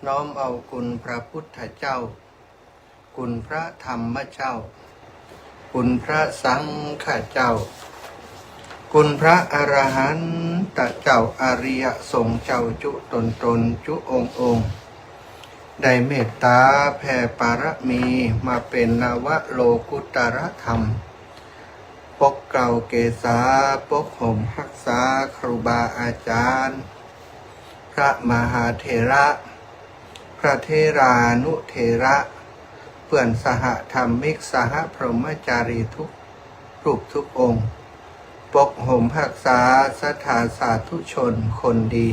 น้อมเอาคุณพระพุทธเจ้าคุณพระธรรมเจ้าคุณพระสังฆเจ้าคุณพระอรหันตเจ้าอริยสงฆ์เจ้าจุตนจุองค์ได้เมตตาแผ่ปารมีมาเป็นนวโลกุตรธรรมปกเกล้าเกษาปกห่มรักษาครูบาอาจารย์พระมหาเถระพระเทรานุเถระเพื่อนสหธรรมิกสหพรหมจารีทุกรูปทุกองค์ปกห่มรักษาศรัทธาสาธุชนคนดี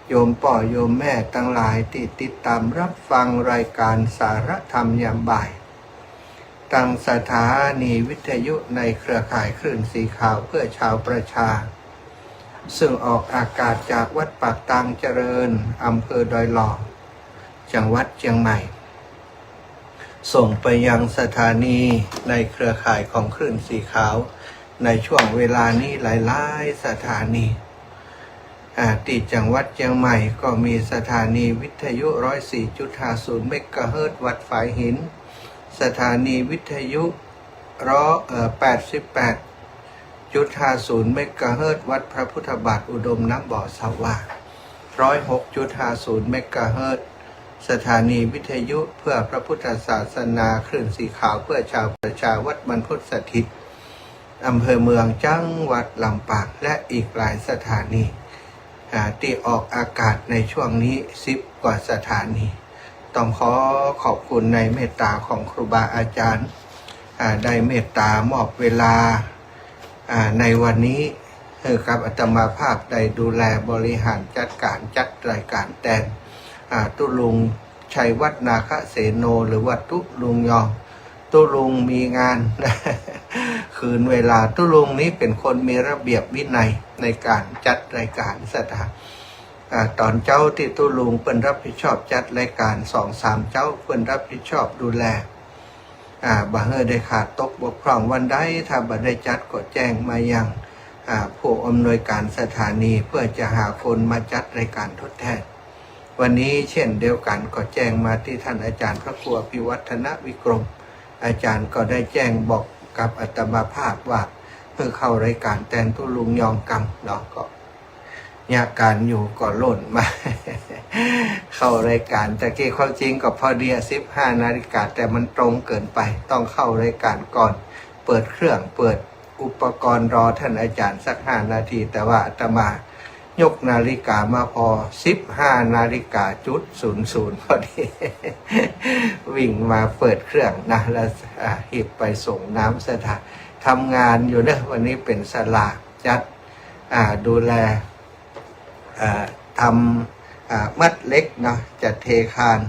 โยมป่อโยมแม่ทั้งหลายที่ติดตามรับฟังรายการสารธรรมยามบ่ายตั้งสถานีวิทยุในเครือข่ายคลื่นสีขาวเพื่อชาวประชาซึ่งออกอากาศจากวัดปากตางเจริญอำเภอดอยหล่อจังหวัดเชียงใหม่ส่งไปยังสถานีในเครือข่ายของคลื่นสีขาวในช่วงเวลานี้หลายๆสถานีที่จังหวัดเชียงใหม่ก็มีสถานีวิทยุ 104.50 เมกะเฮิรตซ์วัดฝายหินสถานีวิทยุ88.50 เมกะเฮิรตซ์วัดพระพุทธบาทอุดมน้ำบ่อสว่าง 106.50 เมกะเฮิรตซ์สถานีวิทยุเพื่อพระพุทธศาสนาคลื่นสีขาวเพื่อชาวประชาวัดบรรพตสถิตอำเภอเมืองจังหวัดลำปางและอีกหลายสถานีที่ออกอากาศในช่วงนี้10 กว่าสถานีต้องขอบคุณในเมตตาของครูบาอาจารย์ได้เมตตามอบเวลาในวันนี้กับอาตมาภาพได้ดูแลบริหารจัดการจัดรายการแทนตุลุงชัยวัฒนาคเสโนหรือว่าตุลุงยองตุลุงมีงาน คืนเวลาตุลุงนี้เป็นคนมีระเบียบวินัยในการจัดรายการสถานตอนเจ้าที่ตุลุงเป็นรับผิดชอบจัดรายการ 2-3 เจ้าเป็นรับผิดชอบดูแลบ่ได้ขาดตกบกพร่องวันใดถ้าบ่ได้จัดก็แจ้งมายังผู้อำนวยการสถานีเพื่อจะหาคนมาจัดรายการทดแทนวันนี้เช่นเดียวกันก็แจ้งมาที่ท่านอาจารย์พระครูอภิวัฒนวิกรมอาจารย์ก็ได้แจ้งบอกกับอาตมาภาพว่าเพื่อเข้ารายการแทนตุลุงยองกำเนาะก็ยากการอยู่ก็หล่นมา เข้ารายการแต่กี้ความจริงก็พอดี15 นาฬิกาแต่มันตรงเกินไปต้องเข้ารายการก่อนเปิดเครื่องเปิดอุปกรณ์รอท่านอาจารย์สัก5 นาทีแต่ว่าอาตมายกนาฬิกามาพอ15 นาฬิกาจุด00พอดี วิ่งมาเปิดเครื่องนะแล้วหิบไปส่งน้ำสถานทำงานอยู่นะวันนี้เป็นสลากจัดดูแลทำมัดเล็กเนาะจัดเทคาน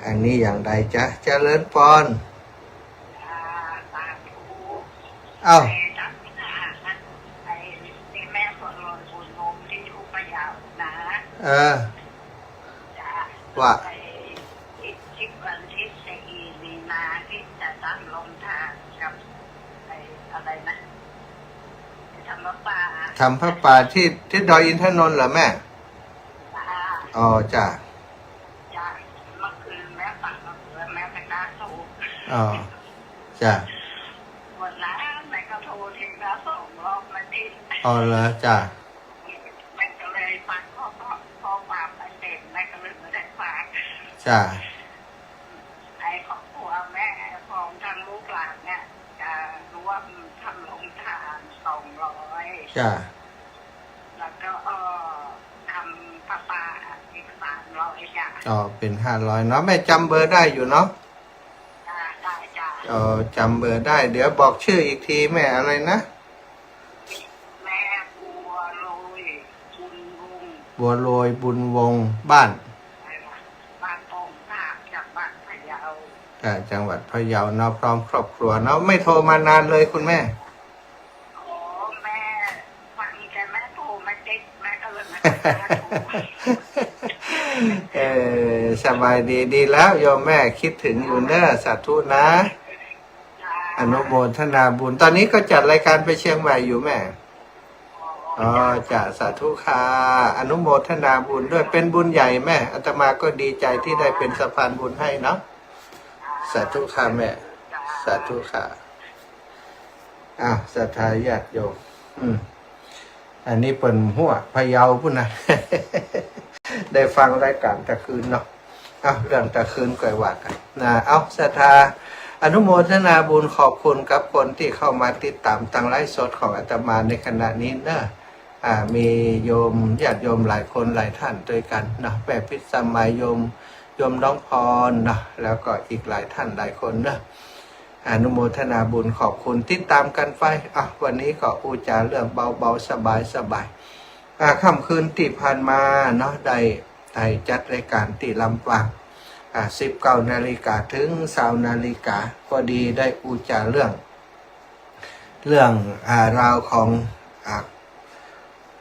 อันนี้อย่างใดจ๊ะเจริญพรเอ้าว่าวันที่4 มีนาที่จะตั้งลงทานกับอะไรนะทำพระป่าที่ดอยอินทนนท์เหรอแม่อ๋อจ้ะเมื่อคืนแม่ฝันเมื่อคืนแม่ไปกาสูบอ๋อจ้ะวันนั้นแม่ก็โทรถึงแล้ว2 รอบมาติดอ๋อเหรอจ้ะแม่ก็เลยฟังข้อความไปเต็มแม่ก็เลยไม่ได้ฟังจ้ะไอ้ครอบครัวแม่ของทางลูกหลานเนี่ยจะร่วมทำลงทาน200จ้ะแล้วก็ทำผ้าป่าอีก300จ้ะอ๋อเป็น500เนาะแม่จำเบอร์ได้อยู่เนาะได้จ้ะจำเบอร์ได้เดี๋ยวบอกชื่ออีกทีแม่อะไรนะแม่บัวโรยบุญวงบัวโรยบุญวงบ้านโป่งตากจังหวัดพะเยาจังหวัดพะเยาเนาะพร้อมครอบครัวเนาะไม่โทรมานานเลยคุณแม่แม่ฟังแต่แม่โทรมาติดแม่ก็เลยไม่สบายดีแล้วโยมแม่คิดถึงอยู่เนอะสาธุนะอนุโมทนาบุญตอนนี้ก็จัดรายการไปเชียงใหม่อยู่แม่ อ๋อ อ๋อจะสาธุค่ะอนุโมทนาบุญด้วยเป็นบุญใหญ่แม่อาตมาก็ดีใจที่ได้เป็นสะพานบุญให้เนาะสาธุค่ะแม่สาธุค่ะอ้าวศรัทธาญาติโยมอันนี้เป็นหัวพะเยาพุ่นนะ ได้ฟังรายการตะคืนเนาะเอาเรื่องตะคืนก่อยว่ากันนะเอาศรัทธาอนุโมทนาบุญขอบคุณกับคนที่เข้ามาติดตามทางไลฟ์สดของอาตมาในขณะนี้เนอะมีโยมญาติโยมหลายคนหลายท่านด้วยกันเนาะแม่พิษสมัยโยมน้องพรเนาะแล้วก็อีกหลายท่านหลายคนเนอะอนุโมทนาบุญขอบคุณติดตามกันไปวันนี้ก็อูจาเรื่องเบาๆสบายค่ำคืนที่ผ่านมาเนาะได้จัดรายการที่ลำปาง19 นาฬิกาถึง20 นาฬิกาพอดีได้อูจาเรื่องราวของ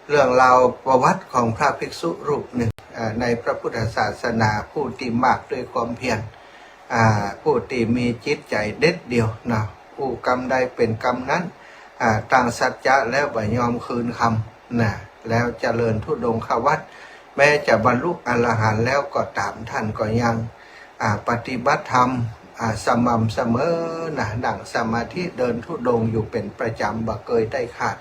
เรื่องราวประวัติของพระภิกษุรูปหนึ่งในพระพุทธศาสนาผู้ที่มากด้วยความเพียรผู้ที่มีจิตใจเด็ดเดียวนะผู้กรรมใดเป็นกรรมนั้นตั้งสัจจะแล้วบ่ยอมคืนคำนะแล้วเจริญธุดงควัตรแม้จะบรรลุอรหันต์แล้วก็ตามท่านก็ยังปฏิบัติธรรมสม่ำเสมอนะนั่งสมาธิเดินธุดงอยู่เป็นประจำบ่เคยได้ขาด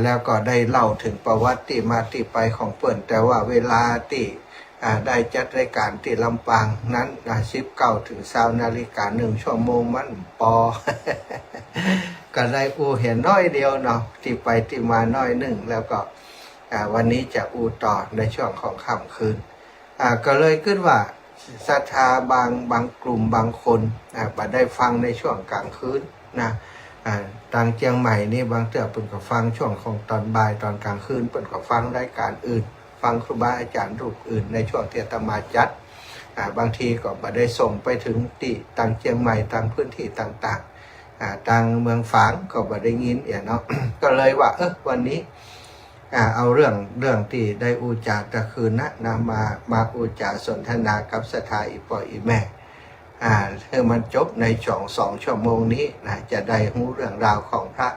แล้วก็ได้เล่าถึงประวัติมาที่ไปของเปิ่นแต่ว่าเวลาที่ได้จัดรายการที่ลำปางนั้น19 ถึง20 นาฬิกา1 ชั่วโมงมันปอ ก็ได้อูเห็นน้อยเดียวเนาะที่ไปที่มาน้อยหนึ่งแล้วก็วันนี้จะอูต่อในช่วงของค่ำคืนก็เลยขึ้นว่าศรัทธาบางกลุ่มบางคนมาได้ฟังในช่วงกลางคืนนะทางเชียงใหม่นี่บางเตือเปิ่นก็ฟังช่วงของตอนบ่ายตอนกลางคืนเปิ่นก็ฟังรายการอื่นฟังครูบาอาจารย์รูปอื่นในช่วงที่อาตมาจัดบางทีก็มาได้ส่งไปถึงที่ทางเชียงใหม่ทางพื้นที่ต่างๆทางเมืองฝางก็มาได้ยินเนาะ ก็เลยว่าวันนี้เอาเรื่องที่ได้อูจาตะคืนนะมาอูจาสนทนากับศรัทธาอีพ่ออีแม่คือมันจบใน2 ชั่วโมงนี้นะจะได้รู้เรื่องราวของพระ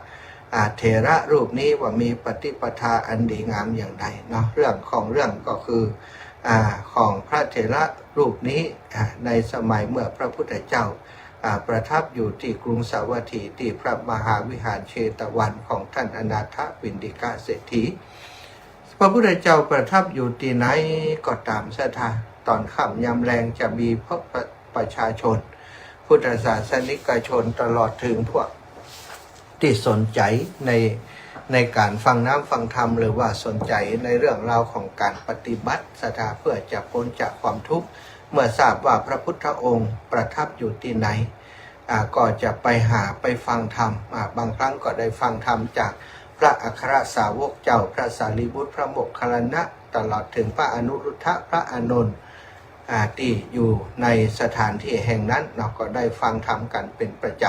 เถระรูปนี้ว่ามีปฏิปทาอันดีงามอย่างไรเนาะเรื่องก็คือของพระเถระรูปนี้ในสมัยเมื่อพระพุทธเจ้าประทับอยู่ที่กรุงสาวัตถีที่พระมหาวิหารเชตวันของท่านอนาถปิณฑิกเศรษฐีพระพุทธเจ้าประทับอยู่ที่ไหนก็ตามศรัทธาตอนค่ำยามแรงจะมีพระประชาชนพุทธศาสนิกชนตลอดถึงพวกที่สนใจในการฟังน้ำฟังธรรมหรือว่าสนใจในเรื่องราวของการปฏิบัติศรัทธาเพื่อจะพ้นจากความทุกข์เมื่อทราบว่าพระพุทธองค์ประทับอยู่ที่ไหนก็จะไปฟังธรรมบางครั้งก็ได้ฟังธรรมจากพระอัครสาวกเจ้าพระสารีบุตรพระโมคคัลลานะตลอดถึงพระอนุรุทธะพระอานนท์ที่อยู่ในสถานที่แห่งนั้นเราก็ได้ฟังธรรมกันเป็นประจ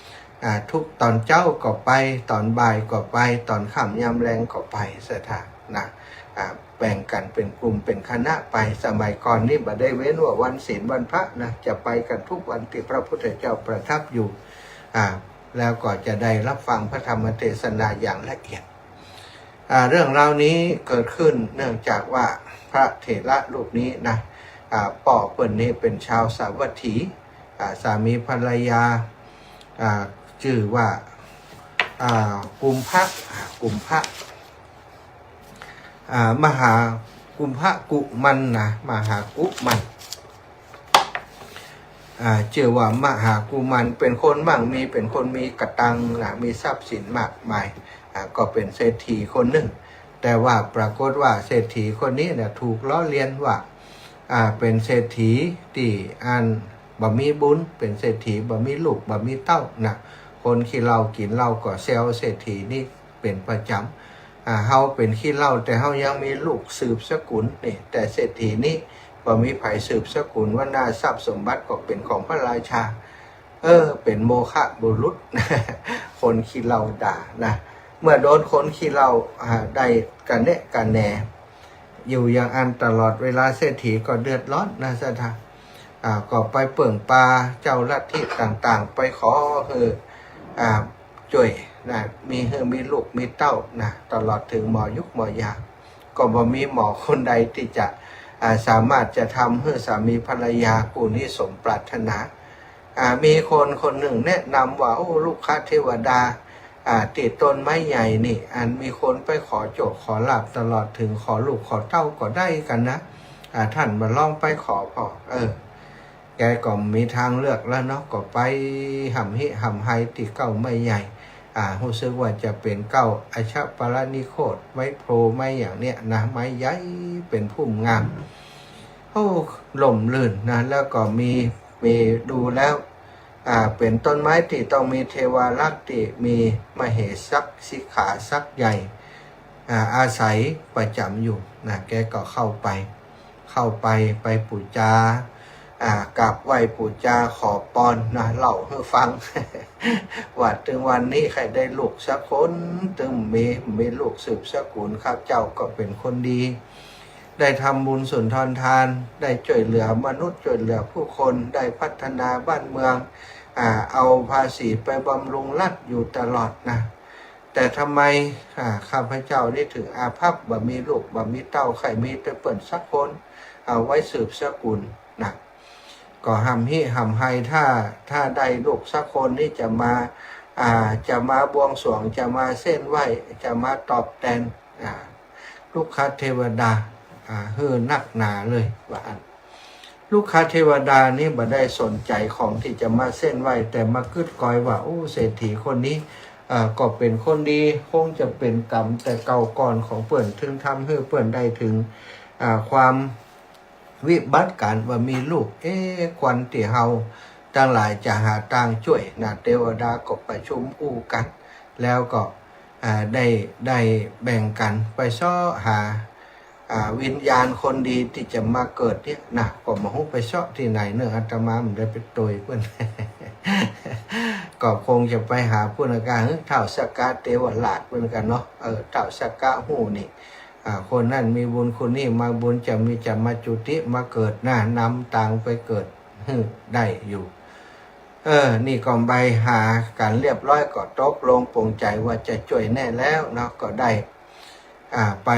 ำทุกตอนเจ้าก็ไปตอนบ่ายก็ไปตอนค่ำยามแรงก็ไปสถานนะแบ่งกันเป็นกลุ่มเป็นคณะไปสมัยก่อนนี่บ่ได้เว้นว่าวันศีลวันพระนะจะไปกันทุกวันที่พระพุทธเจ้าประทับอยู่แล้วก็จะได้รับฟังพระธรรมเทศนาอย่างละเอียดเรื่องราวนี้เกิดขึ้นเนื่องจากว่าพระเถระรูปนี้นะป่อเปิ่นนี่เป็นชาวสาวัตถีสามีภรรยาชื่อว่ากุมภะมหากุมภะกุมันนะมหากุมันชื่อว่ามหากุมันเป็นคนมั่งมีเป็นคนมีกระตังมีทรัพย์สินมากมายก็เป็นเศรษฐีคนหนึ่งแต่ว่าปรากฏว่าเศรษฐีคนนี้เนี่ยถูกล้อเลียนว่าเป็นเศรษฐีที่บ่มีบุญเป็นเศรษฐีบ่มีลูกบ่มีเต้านะคนขี้เหล้ากินเหล้าก็แซวเศรษฐีนี่เป็นประจำเฮาเป็นขี้เหล้าแต่เฮายังมีลูกสืบสกุลนี่แต่เศรษฐีนี่บ่มีไผสืบสกุลว่านาทรัพย์สมบัติก็เป็นของพระราชาเป็นโมฆะบุรุษ คนขี้เหล้าด่านะเมื่อโดนคนขี้เหล้าได้กันแนะกันแหนอยู่อย่างอันตลอดเวลาเศรษฐีก็เดือดร้อนนะสถาก็ไปเปิ่งปลาเจ้าลัทธิต่างๆไปขอช่วย นะมีลูกมีเต้านะตลอดถึงหมอยุคหมอยาก็บ่มีหมอคนใดที่จะสามารถจะทำให้สามีภรรยาคู่นี้สมปรารถนามีคนหนึ่งแนะนำว่าโอ้ลูกค้าเทวดาติดต้นไม้ใหญ่นี่มีคนไปขอโจทย์ขอลาบตลอดถึงขอลูกขอเต้าก็ได้กันนะท่านมาลองไปขอพอแกก็มีทางเลือกแล้วเนาะก็ไปหำไฮติเก้าไม้ใหญ่รู้สึกว่าจะเป็นเก้าอาชาปารานิโคตไม้โพรไม้อย่างเนี้ยนะไม้ใหญ่เป็นพุ่มงามโอ้ล่มลื่นนะแล้วก็มีดูแล้วเป็นต้นไม้ที่ต้องมีเทวาลักษ์ที่มีมเหสักสิขาสักใหญ่อาศัยประจำอยู่นะแกก็เข้าไปปูจากราบไหว้ปูจาขอปอนนะเล่าให้ฟัง ว่าถึงวันนี้ใครได้ลูกสักคนถึงมีลูกสืบสกุลข้าเจ้าก็เป็นคนดีได้ทำบุญสุนทรทานได้ช่วยเหลือมนุษย์ช่วยเหลือผู้คนได้พัฒนาบ้านเมืองเอาภาษีไปบำรุงรัฐอยู่ตลอดนะแต่ทำไมข้าพเจ้าได้ถึงอาภัพบ่มีลูกบ่มีเต้าใครมีแต่เปิ่นสักคนเอาไว้สืบสกุลนะก็หำไห้ถ้าได้ลูกสักคนนี่จะมาบวงสรวงจะมาเส้นไหวจะมาตอบแทนลูกค้าเทวดานักหนาเลยว่าลูกค้าเทวดานี่บ่ได้สนใจของที่จะมาเส้นไหวแต่มากึดกอยว่าโอ้เศรษฐีคนนี้ก็เป็นคนดีคงจะเป็นกรรมแต่เก่าก่อนของเปิ่นถึงทำให้เปิ่นได้ถึงความวิบัติการว่ามีลูกควันที่เฮาตั้งหลายจะหาต่างช่วยนะเทวดาก็ประชุมอู้กันแล้วก็ได้แบ่งกันไปซ้อหาวิญญาณคนดีที่จะมาเกิดเนี่ยนะก็มาหุ้ไปเชาะที่ไหนเนื้ออาตมามันได้ไปตัวเพื่อน ก็คงจะไปหาผู้นักการเท่าสกกาเทวราชเพื่อนกันเนาะเท่าสกกาหูนี่คนนั่นมีบุญคนนี้มาบุญจะมาจุติมาเกิดหน้านำต่างไปเกิดได้อยู่นี่ก่อนไปหาการเรียบร้อยก็ตกลงปรงใจว่าจะช่วยแน่แล้วเนาะก็ได้ไป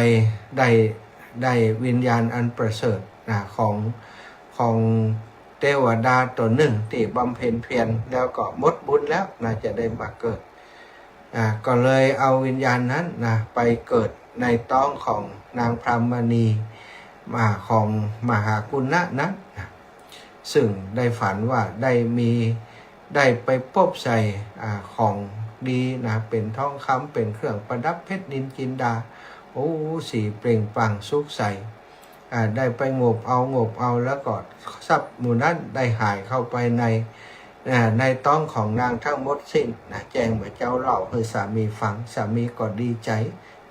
ได้วิญญาณอันประเสริฐของเทวดาตัวหนึ่งที่บำเพ็ญเพียรแล้วก็หมดบุญแล้วน่าจะได้มาเกิดก็เลยเอาวิญญาณนั้นไปเกิดในท้องของนางพรหมณีของมหากุณะนั้นซึ่งได้ฝันว่าได้ไปพบใส่ของดีนะเป็นทองคำเป็นเครื่องประดับเพชรนินจินดาโอ้สีเปล่งปลั่งสุขใสได้ไปงบเอาแล้วก็ทรัพย์หมู่นั้นได้หายเข้าไปในต้องของนางทั้งหมดสิ้นแจ้งเหมือนเจ้าเล่าให้สามีฟังสามีก็ดีใจ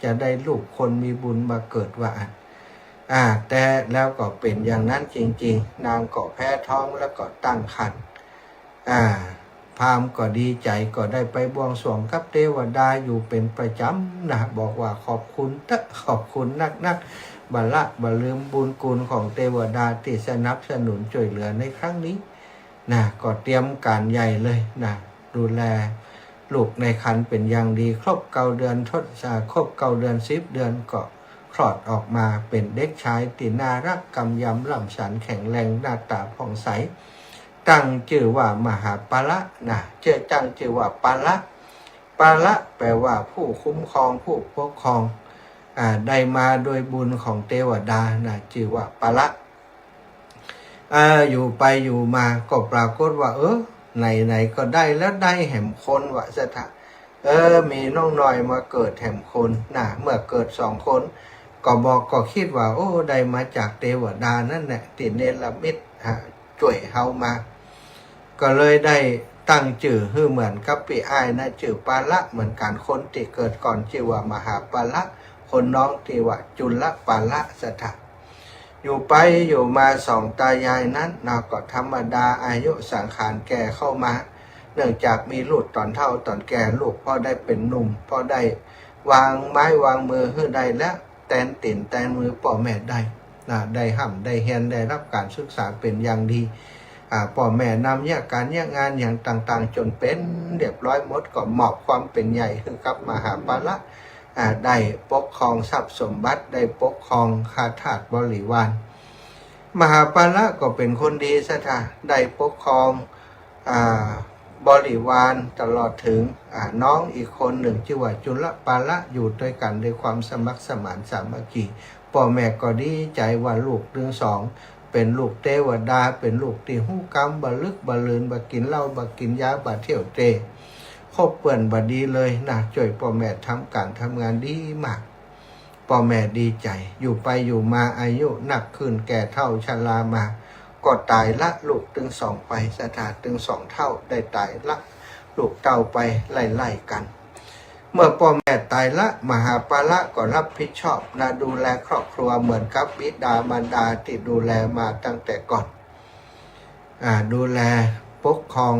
จะได้ลูกคนมีบุญมาเกิดว่าแต่แล้วก็เป็นอย่างนั้นจริงๆนางก็แพ้ท้องแล้วก็ตั้งครรภ์พราหมณ์ก็ดีใจก็ได้ไปบวงสรวงกับเทวดาอยู่เป็นประจำนะบอกว่าขอบคุณนักบ่ลืมบุญคุณของเทวดาที่สนับสนุนช่วยเหลือในครั้งนี้นะก็เตรียมการใหญ่เลยนะดูแลลูกในครรภ์เป็นอย่างดีครบ9 เดือนครบ9 เดือน10 เดือนก็คลอดออกมาเป็นเด็กชายที่น่ารักกำยำล่ำสันแข็งแรงหน้าตาผ่องใสตั้งชื่อว่ามหาปาละนะตั้งชื่อว่าปาละแปลว่าผู้คุ้มครองผู้ปกครองได้มาโดยบุญของเทวดานะชื่อว่าปาละอยู่ไปอยู่มาก็ปรากฏว่าไหนก็ได้แล้วได้แห่มคนวะสถามีน้องน้อยมาเกิดแห่มคนนะเมื่อเกิด2 คนก็คิดว่าได้มาจากเทวดานั่นแหละติเนรมิตช่วยเฮามาก็เลยได้ตั้งชื่อให้เหมือนกับปีอ้ายนะชื่อปาละเหมือนกันคนที่เกิดก่อนชื่อว่ามหาปาละคนน้องที่ว่าจุลปาละสถาอยู่ไปอยู่มา2 ตายายนั้นก็ธรรมดาอายุสังขารแก่เข้ามาเนื่องจากมีลูกตอนเท่าตอนแก่ลูกพอได้เป็นหนุ่มพอได้วางไม้วางมือให้ได้แล้วแตนติ่นแตนมือพ่อแม่ได้ได้ห้ำได้เฮียนได้รับการศึกษาเป็นอย่างดี พ่อแม่นำแยกการแยกงานอย่างต่างๆจนเป็นเรียบร้อยหมดก็มอบความเป็นใหญ่คือกับมหาปาละได้ปกครองทรัพย์สมบัติได้ปกครองข้าทาสบริวารมหาปาละก็เป็นคนดีซะท่าได้ปกครองบริวารตลอดถึงน้องอีกคนหนึ่งชื่อว่าจุลปาละอยู่ด้วยกันด้วยความสมัครสมานสามัคคีพ่อแม่ก็ดีใจว่าลูกทั้งสองเป็นลูกเทวดาเป็นลูกที่หู้กำบลึกบลืนบกินเหล้าบกินยาบเที่ยวเตะคบเปื่อนบดีเลยนะช่วยพ่อแม่ทำการทำงานดีมากพ่อแม่ดีใจอยู่ไปอยู่มาอายุหนักขึ้นแก่เท่าชรามาก็ตายละลูกถึงสองไปสถานถึงสองเท่าได้ตายละลูกเต่าไปไล่ๆกันเมื่อพ่อแม่ตายละมหาปาละก็รับผิดชอบนะดูแลครอบครัวเหมือนกับบิดามารดาที่ดูแลมาตั้งแต่ก่อนดูแลปกครอง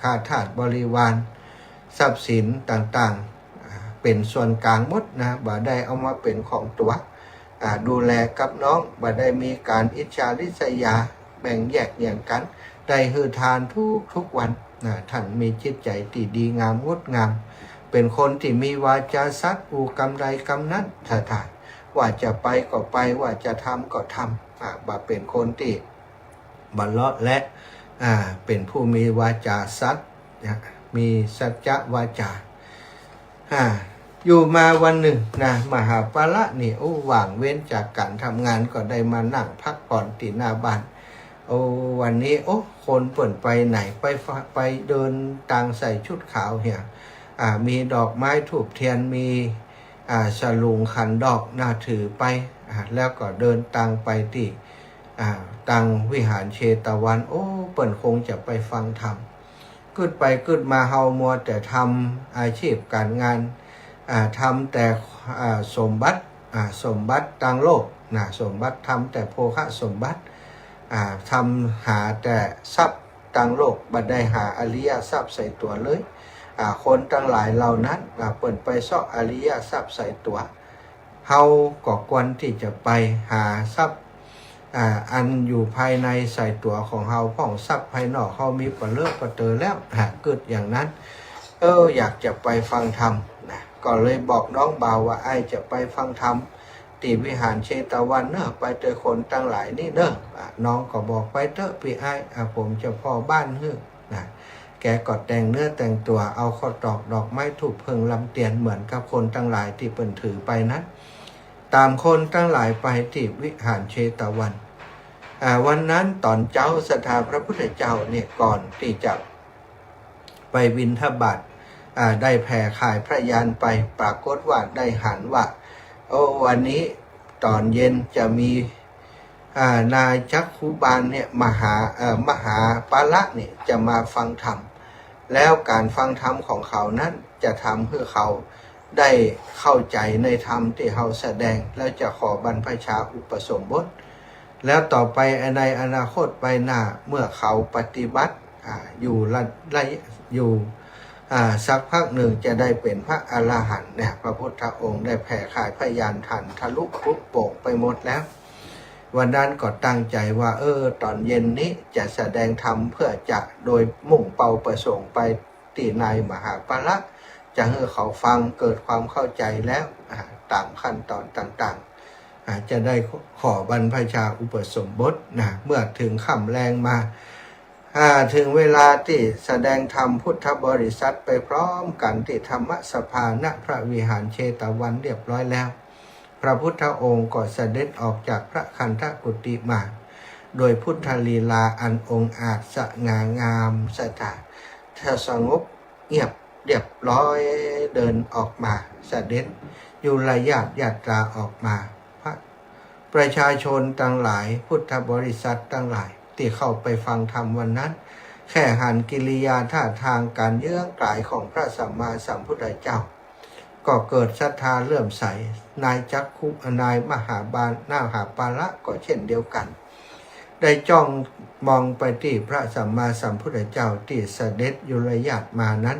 ข้าทาสบริวารทรัพย์สินต่างๆเป็นส่วนกลางหมดนะบ่ได้เอามาเป็นของตัวดูแลกับน้องบ่ได้มีการอิจฉาริษยาแบ่งแยกอย่างกันได้ฮือทานทุกวันท่านมีจิตใจที่ดีงามงดงามเป็นคนที่มีวาจาสัตย์อูกำไรกำนั้นถ่ายว่าจะไปก็ไปว่าจะทำก็ทำบ่เป็นคนที่บัลเลาะและเป็นผู้มีวาจาสัตย์มีสัจจะวาจาอยู่มาวันหนึ่งนะมหาปาละนี่ว่างเว้นจากการทำงานก็ได้มานั่งพักผ่อนที่หน้าบ้านวันนี้คนเปิ่นไปไหนไปเดินต่างใส่ชุดขาวเหี่ยมีดอกไม้ถูกเทียนมีฉลุงขันดอกน่าถือไปแล้วก็เดินตังไปที่ตังวิหารเชตวันเปิ่นคงจะไปฟังธรรมขึ้นไปขึ้นมาเฮามัวแต่ทำอาชีพการงานทำแต่สมบัติตังโลกสมบัติทำแต่โภคะสมบัติทำหาแต่ทรัพย์ตังโลกบัดได้หาอริยทรัพย์ใส่ตัวเลยคนทั้งหลายเหล่านั้นเปิดไปซ่ออริยทรัพย์ใส่ตัวเฮาก็ควรที่จะไปหาทรัพย์อันอยู่ภายในใส่ตัวของเฮาพ้องทรัพย์ภายนอกเฮามีประเลิกประเตอแล้วเกิดอย่างนั้นอยากจะไปฟังธรรมนะก็เลยบอกน้องบ่าวว่าไอ้จะไปฟังธรรมที่วิหารเชตวันเนอะไปเจอคนตั้งหลายนี่เนอะน้องก็บอกไปเถอะพี่ไอ้ผมจะพอบ้านฮึนะแกก็แต่งเนื้อแต่งตัวเอาข้อตอกดอกไม้ถูกเพิงลำเตียนเหมือนกับคนตั้งหลายที่เปิ่นถือไปนั้นตามคนตั้งหลายไปที่วิหารเชตวันวันนั้นตอนเจ้าสถาพระพุทธเจ้าเนี่ยก่อนที่จะไปบิณฑบาตได้แผ่ข่ายพระยานไปปรากฏว่าได้หันว่าวันนี้ตอนเย็นจะมีนายจักขุบาลเนี่ยมหาปาละเนี่ยจะมาฟังธรรมแล้วการฟังธรรมของเขานั้นจะทำให้เขาได้เข้าใจในธรรมที่เขาแสดงแล้วจะขอบรรพชาอุปสมบทแล้วต่อไปในอนาคตไปหน้าเมื่อเขาปฏิบัติอยู่สักพักหนึ่งจะได้เป็นพระอรหันต์เนี่ยพระพุทธองค์ได้แผ่ข่ายพยานทันทะลุปุโป่งไปหมดแล้ววันนั้นก็ตั้งใจว่าตอนเย็นนี้จะแสดงธรรมเพื่อจะโดยมุ่งเป้าประสงค์ไปที่นายมหาปาละจะให้เขาฟังเกิดความเข้าใจแล้วตามขั้นตอนต่างๆจะได้ขอบรรพชาอุปสมบทนะเมื่อถึงค่ำแรงมาถึงเวลาที่แสดงธรรมพุทธบริษัทไปพร้อมกันที่ธรรมสภาณพระวิหารเชตวันเรียบร้อยแล้วพระพุทธองค์ก็เสด็จออกจากพระคันธกุฎิมาโดยพุทธลีลาอันองอาจสง่างามสถานสงบเงียบเรียบร้อยเดินออกมาเสด็จอยู่ระยะญาตราออกมาพระประชาชนทั้งหลายพุทธบริษัททั้งหลายที่เข้าไปฟังธรรมวันนั้นแค่หันกิริยาท่าทางการเยื่องกายของพระสัมมาสัมพุทธเจ้าก็เกิดศรัทธาเลื่อมใสนายจักขุนายมหาปาละก็เช่นเดียวกันได้จ้องมองไปที่พระสัมมาสัมพุทธเจ้าที่เสด็จอยู่ระยะมานั้น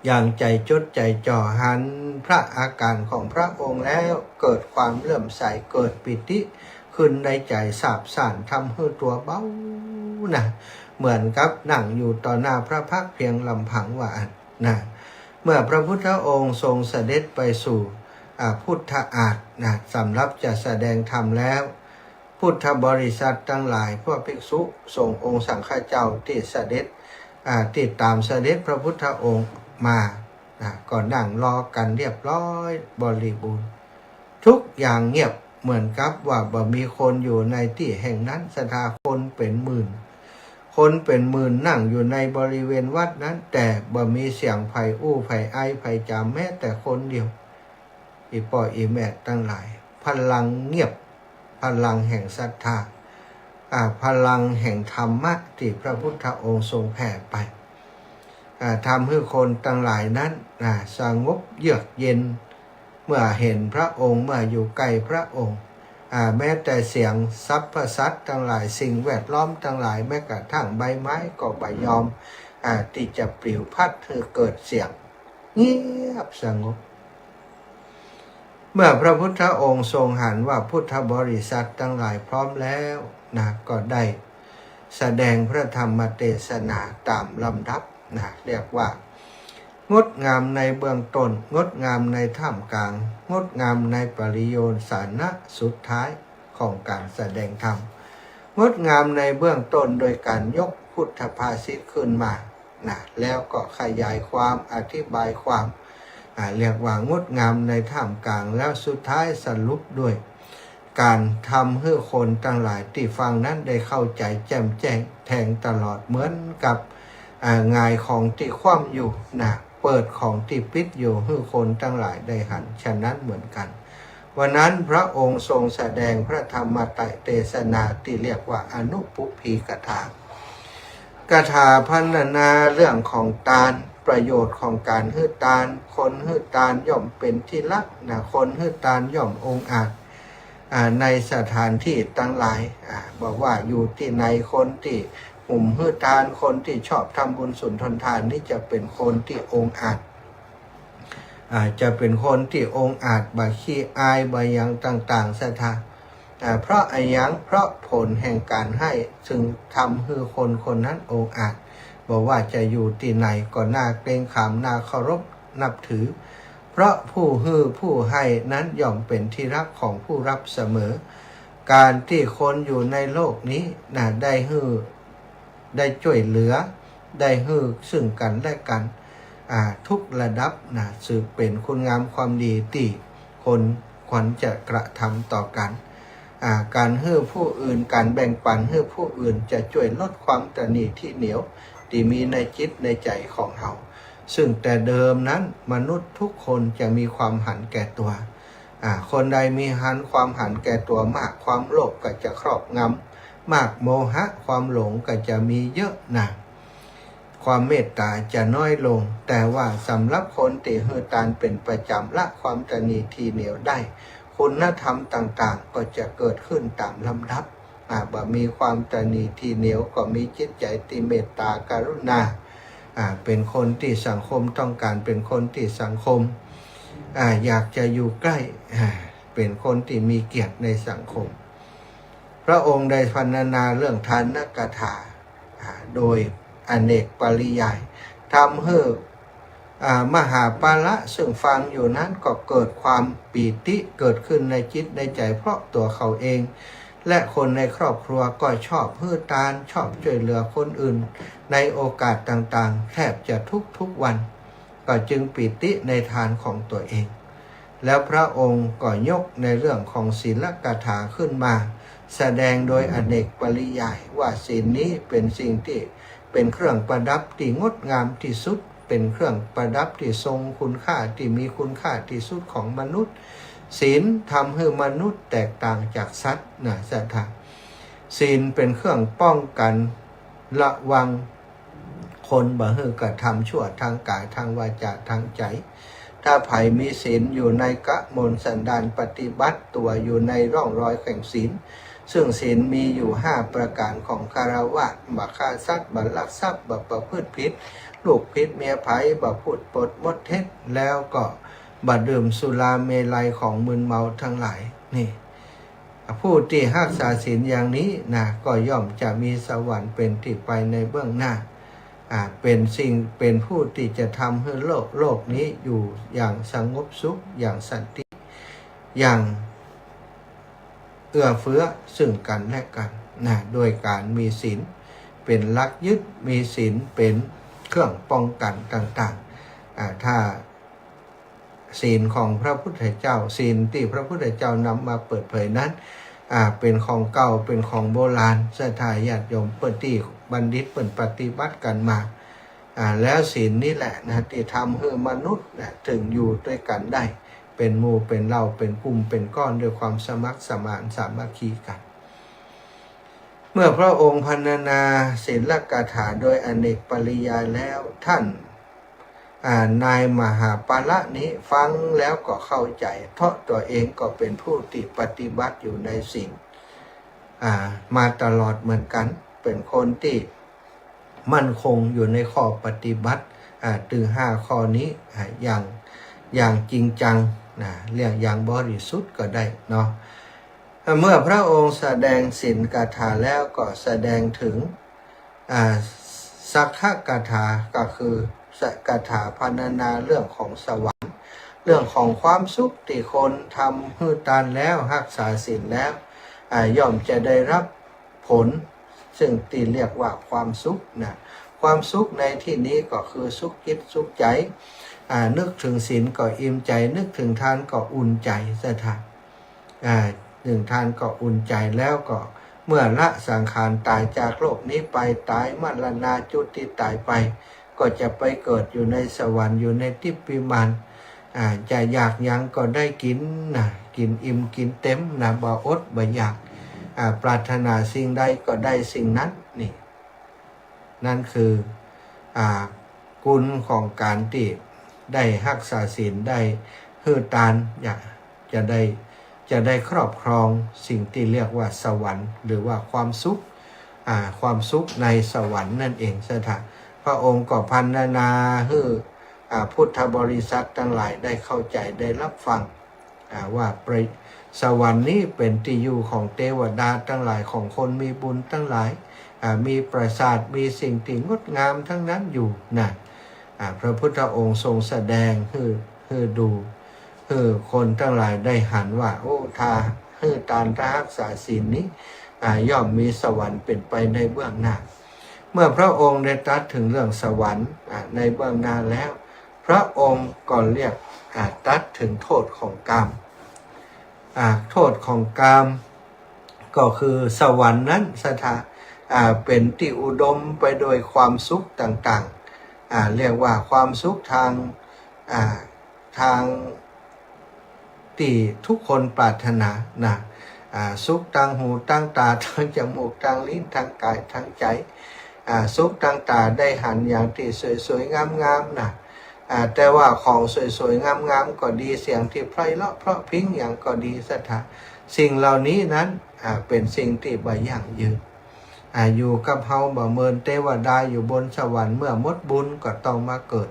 อย่างใจจดใจจ่อหันพระอาการของพระองค์แล้วเกิดความเลื่อมใสเกิดปิติ ขึ้นในใจสาบซ่านทำให้ตัวเบานะเหมือนกับนั่งอยู่ต่อหน้าพระพักตร์เพียงลำพังว่านะเมื่อพระพุทธองค์ทรงเสด็จไปสู่พุทธอาฏนะสำหรับจะแสดงธรรมแล้วพุทธบริษัททั้งหลายพวกภิกษุส่งองค์สังฆเจ้าที่เสด็จติดตามเสด็จพระพุทธองค์มาก็นั่งรอกันเรียบร้อยบริบูรณ์ทุกอย่างเงียบเหมือนกับว่าบ่มีคนอยู่ในที่แห่งนั้นสถาคนเป็นหมื่นคนเป็นหมื่นนั่งอยู่ในบริเวณวัดนั้นแต่บ่มีเสียงไผ่อู้ไผ่ไอไผ่จามแม้แต่คนเดียวอีป่ออีแม่ตั้งหลายพลังเงียบพลังแห่งศรัทธาพลังแห่งธรรมะที่พระพุทธองค์ทรงแผ่ไปทำให้คนทั้งหลายนั้นสงบเยือกเย็นเมื่อเห็นพระองค์เมื่ออยู่ใกล้พระองค์แม้แต่เสียงสรรพสัตว์ทั้งหลายสิ่งแวดล้อมทั้งหลายแม้กระทั่งใบไม้ก็ไม่ยอมที่จะปลิวพัดให้เกิดเสียงเงียบสงบเมื่อพระพุทธองค์ทรงหันว่าพุทธบริษัททั้งหลายพร้อมแล้วก็ได้แสดงพระธรรมเทศนาตามลำดับเรียกว่างดงามในเบื้องต้นงดงามในท่ามกลางงดงามในปริโยสานะสุดท้ายของการแสดงธรรมงดงามในเบื้องต้นโดยการยกพุทธภาษิตขึ้นมาแล้วก็ขยายความอธิบายความเรียกว่างดงามในท่ามกลางแล้วสุดท้ายสรุปด้วยการทำให้คนทั้งหลายที่ฟังนั้นได้เข้าใจแจ่มแจ้งแทงตลอดเหมือนกับงายของที่คว่ำอยู่เปิดของที่ปิดอยู่ให้คนทั้งหลายได้หันฉะนั้นเหมือนกันวันนั้นพระองค์ทรงแสดงพระธรรมเทศนาที่เรียกว่าอนุปุพพีกถากถาพรรณนาเรื่องของทานประโยชน์ของการให้ทานคนให้ทานย่อมเป็นที่รักคนให้ทานย่อมองอาจในสถานที่ตั้งหลายบอกว่าอยู่ที่ในคนที่หุ่มให้ทานคนที่ชอบทำบุญสุนทรทานนี่จะเป็นคนที่องอาจจะเป็นคนที่องอาจบาขี้อายบายังต่างๆสถาเพราะอายังเพราะผลแห่งการให้จึงทำให้คนคนนั้นองอาจบอกว่าจะอยู่ที่ไหนก็น่าเกรงขามน่าเคารพนับถือเพราะผู้ฮือผู้ให้นั้นย่อมเป็นที่รักของผู้รับเสมอการที่คนอยู่ในโลกนี้ได้ฮือได้ช่วยเหลือได้ฮือซึ่งกันและกันทุกระดับสืบเป็นคุณงามความดีที่คนควรจะกระทำต่อกันการฮือผู้อื่นการแบ่งปันฮือผู้อื่นจะช่วยลดความตระหนี่ที่เหนียวที่มีในจิตในใจของเราซึ่งแต่เดิมนั้นมนุษย์ทุกคนจะมีความหันแก่ตัวคนใดมีความหันแก่ตัวมากความโลภก็จะครอบงำมากโมหะความหลงก็จะมีเยอะความเมตตาจะน้อยลงแต่ว่าสำหรับคนที่ให้ทานเป็นประจำละความตระหนี่ที่เหนียวได้คุณธรรมต่างๆก็จะเกิดขึ้นตามลำดับบ่มีความตระหนี่ที่เหนียวก็มีจิตใจที่เมตตากรุณาเป็นคนที่สังคมต้องการเป็นคนที่สังคมอยากจะอยู่ใกล้เป็นคนที่มีเกียรติในสังคมพระองค์ได้พรรณนาเรื่องทานกถาโดยอเนกปริยายทำให้มหาปาละซึ่งฟังอยู่นั้นก็เกิดความปีติเกิดขึ้นในจิตในใจเพราะตัวเขาเองและคนในครอบครัวก็ชอบให้ทานชอบช่วยเหลือคนอื่นในโอกาสต่างๆแทบจะทุกวันก็จึงปีติในทานของตัวเองแล้วพระองค์ก็ยกในเรื่องของศีลกถาขึ้นมาแสดงโดยอเนกปริยายว่าศีลนี้เป็นสิ่งที่เป็นเครื่องประดับที่งดงามที่สุดเป็นเครื่องประดับที่ทรงคุณค่าที่มีคุณค่าที่สุดของมนุษย์ศีลทำให้มนุษย์แตกต่างจากสัตว์สัตว์ศีลเป็นเครื่องป้องกันระวังคนบ่ให้กระทำชั่วทางกายทางวาจาทางใจถ้าไผ่มีศีลอยู่ในกมลสันดานปฏิบัติตัวอยู่ในร่องรอยแห่งศีลซึ่งศีลมีอยู่5ประการของคารวะบ่ฆ่าสัตว์บ่ลักทรัพย์บ่ประพฤติผิดลูกผิดเมียไผ่บ่พูดปดมดเท็จแล้วก็บ่ดื่มสุราเมลัยของมึนเมาทั้งหลายนี่ ผู้ที่รักษาศีลอย่างนี้นะก็ย่อมจะมีสวรรค์เป็นที่ไปในเบื้องหน้าเป็นสิ่งเป็นผู้ที่จะทำให้โลกนี้อยู่อย่างสงบสุขอย่างสันติอย่างเอื้อเฟื้อซึ่งกันและกันนะโดยการมีศีลเป็นหลักยึดมีศีลเป็นเครื่องป้องกันต่างๆถ้าศีลของพระพุทธเจ้าศีลที่พระพุทธเจ้านำมาเปิดเผยนั้นเป็นของเก่าเป็นของโบราณศรัทธาญาติโยมเปิดที่บัณฑิตเปิดปฏิบัติกันมาแล้วศีลนี่แหละนะที่ทำให้มนุษย์ถึงอยู่ด้วยกันได้เป็นหมู่เป็นเหล่าเป็นกลุ่มเป็นก้อนด้วยความสมัครสมานสามัคคีกันเมื่อพระองค์พรรณนาศีลกถาโดยอเนกปริยายแล้วท่านนายมหาปาละนี้ฟังแล้วก็เข้าใจเพราะตัวเองก็เป็นผู้ที่ปฏิบัติอยู่ในศีลมาตลอดเหมือนกันเป็นคนที่มั่นคงอยู่ในข้อปฏิบัติถึง5ข้อนี้อย่างจริงจังเรียกอย่างบริสุทธิ์ก็ได้เนาะเมื่อพระองค์แสดงศีลกถาแล้วก็แสดงถึงสักขกถาก็คือสักกถาพรรณนาเรื่องของสวรรค์เรื่องของความสุขที่คนทำให้ทานแล้วรักษาศีลแล้วย่อมจะได้รับผลซึ่งที่เรียกว่าความสุขนะความสุขในที่นี้ก็คือสุขจิตสุขใจนึกถึงศีลก็อิ่มใจนึกถึงทานก็อุ่นใจสถานหนึ่งทานก็อุ่นใจแล้วก็เมื่อละสังขารตายจากโลกนี้ไปตายมรณาจุติตายไปก็จะไปเกิดอยู่ในสวรรค์อยู่ในทิพย์มารจะอยากยังก็ได้กินกินอิ่มกินเต็มบ่อดบ่อยากปรารถนาสิ่งใดก็ได้สิ่งนั้นนี่นั่นคือกุลของการที่ได้รักษาศีลได้ฮือตานอยากจะได้ครอบครองสิ่งที่เรียกว่าสวรรค์หรือว่าความสุขในสวรรค์นั่นเองสถานพระองค์ก็พรรณนาให้พุทธบริษัททั้งหลายได้เข้าใจได้รับฟังว่าสวรรค์นี้เป็นที่อยู่ของเทวดาทั้งหลายของคนมีบุญทั้งหลายมีปราสาทมีสิ่งที่งดงามทั้งนั้นอยู่นะพระพุทธองค์ทรงแสดงให้ดูให้คนทั้งหลายได้หันว่าโอ้ถ้าให้การรักษาศีลนี้ย่อมมีสวรรค์เป็นไปในเบื้องหน้าเมื่อพระองค์ได้ตรัสถึงเรื่องสวรรค์ในเบื้องหน้าแล้วพระองค์ก็เรียกตรัสถึงโทษของกามโทษของกามก็คือสวรรค์นั้นสถานเป็นที่อุดมไปโดยความสุขต่างๆเรียกว่าความสุขทางที่ทุกคนปรารถนาสุขทางหูทางตาทางจมูกทางลิ้นทางกายทางใจสุขทางตาได้หันอย่างที่สวยๆงามๆแต่ว่าของสวยๆงามๆก็ดีเสียงที่ไพเราะเพราะพริ้งอย่างก็ดีสถานสิ่งเหล่านี้นั้นเป็นสิ่งที่บ่ยั่งยืนอยู่กับเฮาบ่เมินเทวดาอยู่บนสวรรค์เมื่อหมดบุญก็ต้องมาเกิด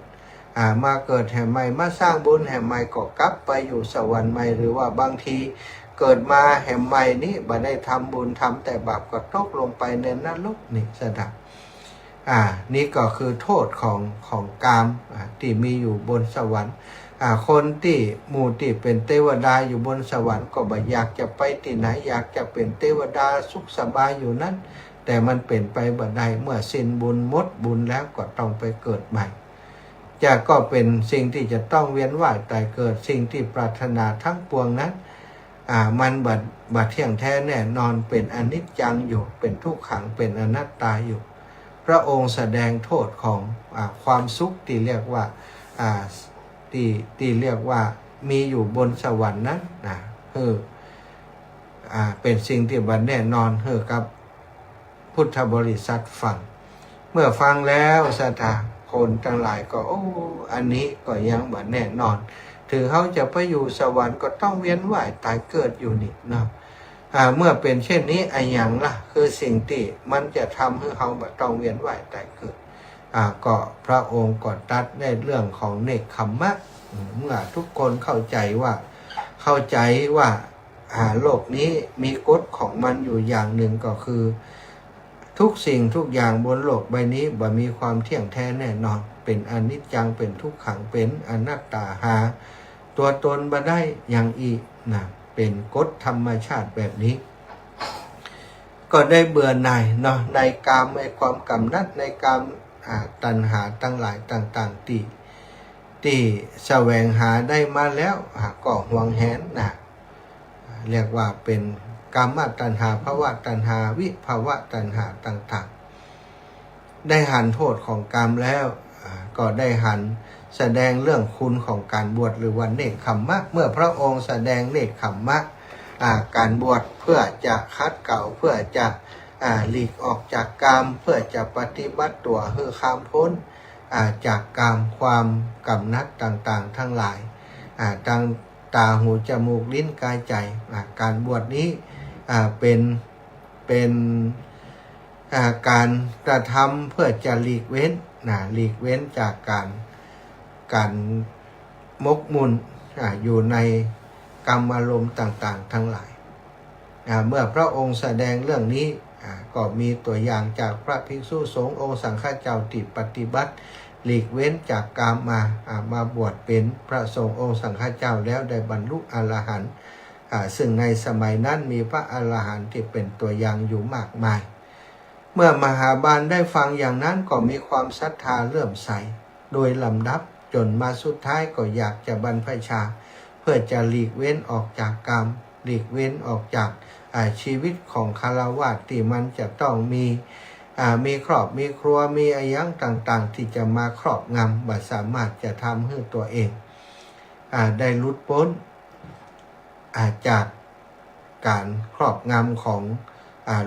แห่งใหม่มาสร้างบุญแห่งใหม่ก็กลับไปอยู่สวรรค์ใหม่หรือว่าบางทีเกิดมาแห่งใหม่นี้บ่ได้ทำบุญทำแต่บาปก็ตกลงไปในนรกนี่สถานนี่ก็คือโทษของกามที่มีอยู่บนสวรรค์คนที่หมู่ที่เป็นเทวดาอยู่บนสวรรค์ก็บ่อยากจะไปที่ไหนอยากจะเป็นเทวดาสุขสบายอยู่นั้นแต่มันเป็นไปบ่ได้เมื่อสิ้นบุญหมดบุญแล้วก็ต้องไปเกิดใหม่ก็เป็นสิ่งที่จะต้องเวียนว่ายตายเกิดสิ่งที่ปรารถนาทั้งปวงนั้นมันบัดเที่ยงแท้แน่นอนเป็นอนิจจังอยู่เป็นทุกขังเป็นอนัตตาอยู่พระองค์แสดงโทษของความสุขที่เรียกว่าที่เรียกว่ามีอยู่บนสวรรค์นั้นเป็นสิ่งที่บัดแน่นอนกับพุทธบริษัทฟังเมื่อฟังแล้วศรัทธาคนทั้งหลายก็อันนี้ก็ยังบัดแน่นอนถึงเขาจะไปอยู่สวรรค์ก็ต้องเวียนว่ายตายเกิดอยู่นี่เนาะเมื่อเป็นเช่นนี้อย่างล่ะคือสิ่งที่มันจะทำให้เขาบัดต้องเวียนว่ายตายเกิดก็พระองค์ก็ตรัสในเรื่องของเนกขัมมะเมื่อทุกคนเข้าใจว่า โลกนี้มีกฎของมันอยู่อย่างหนึ่งก็คือทุกสิ่งทุกอย่างบนโลกใบนี้บ่มีความเที่ยงแท้แน่นอนเป็นอนิจจังเป็นทุกขังเป็นอนัตตาหาตัวตนบ่ได้อย่างอีกนะเป็นกฎธรรมชาติแบบนี้ก็ได้เบื่อหน่ายเนาะในกามในความกำนัดในกามตัณหาตั้งหลายต่างๆที่แสวงหาได้มาแล้วก็หวงแหนนะเรียกว่าเป็นกามตัณหาภวตัณหาวิภวตัณหาต่างๆได้หันโทษของกามแล้วก็ได้หันแสดงเรื่องคุณของการบวชหรือวันเนกขัมมะเมื่อพระองค์แสดงเนกขัมมะการบวชเพื่อจะคัดเก่าเพื่อจะหลีกออกจากกามเพื่อจะปฏิบัติตัวให้ข้ามพ้นจากกามความกำนัดต่างๆทั้งหลายตั้งตาหูจมูกลิ้นกายใจการบวชนี้เป็นการกระทำเพื่อจะหลีกเว้นจากการมกมุ่นอยู่ในกรรมอารมณ์ต่างๆทั้งหลายเมื่อพระองค์แสดงเรื่องนี้ก็มีตัวอย่างจากพระภิกษุสงฆ์องค์สังฆเจ้าที่ปฏิบัติหลีกเว้นจากกามมาบวชเป็นพระสงฆ์องค์สังฆเจ้าแล้วได้บรรลุอรหันต์ซึ่งในสมัยนั้นมีพระอรหันต์ที่เป็นตัวอย่างอยู่มากมายเมื่อมหาบาลได้ฟังอย่างนั้นก็มีความศรัทธาเลื่อมใสโดยลำดับจนมาสุดท้ายก็อยากจะบรรพชาเพื่อจะหลีกเว้นออกจากกามหลีกเว้นออกจากชีวิตของคฤหัสถ์ที่มันจะต้องมีครอบมีครัวมีอายังต่างๆที่จะมาครอบงำบ่สามารถจะทำให้ตัวเองได้หลุดพ้นจากการครอบงำของ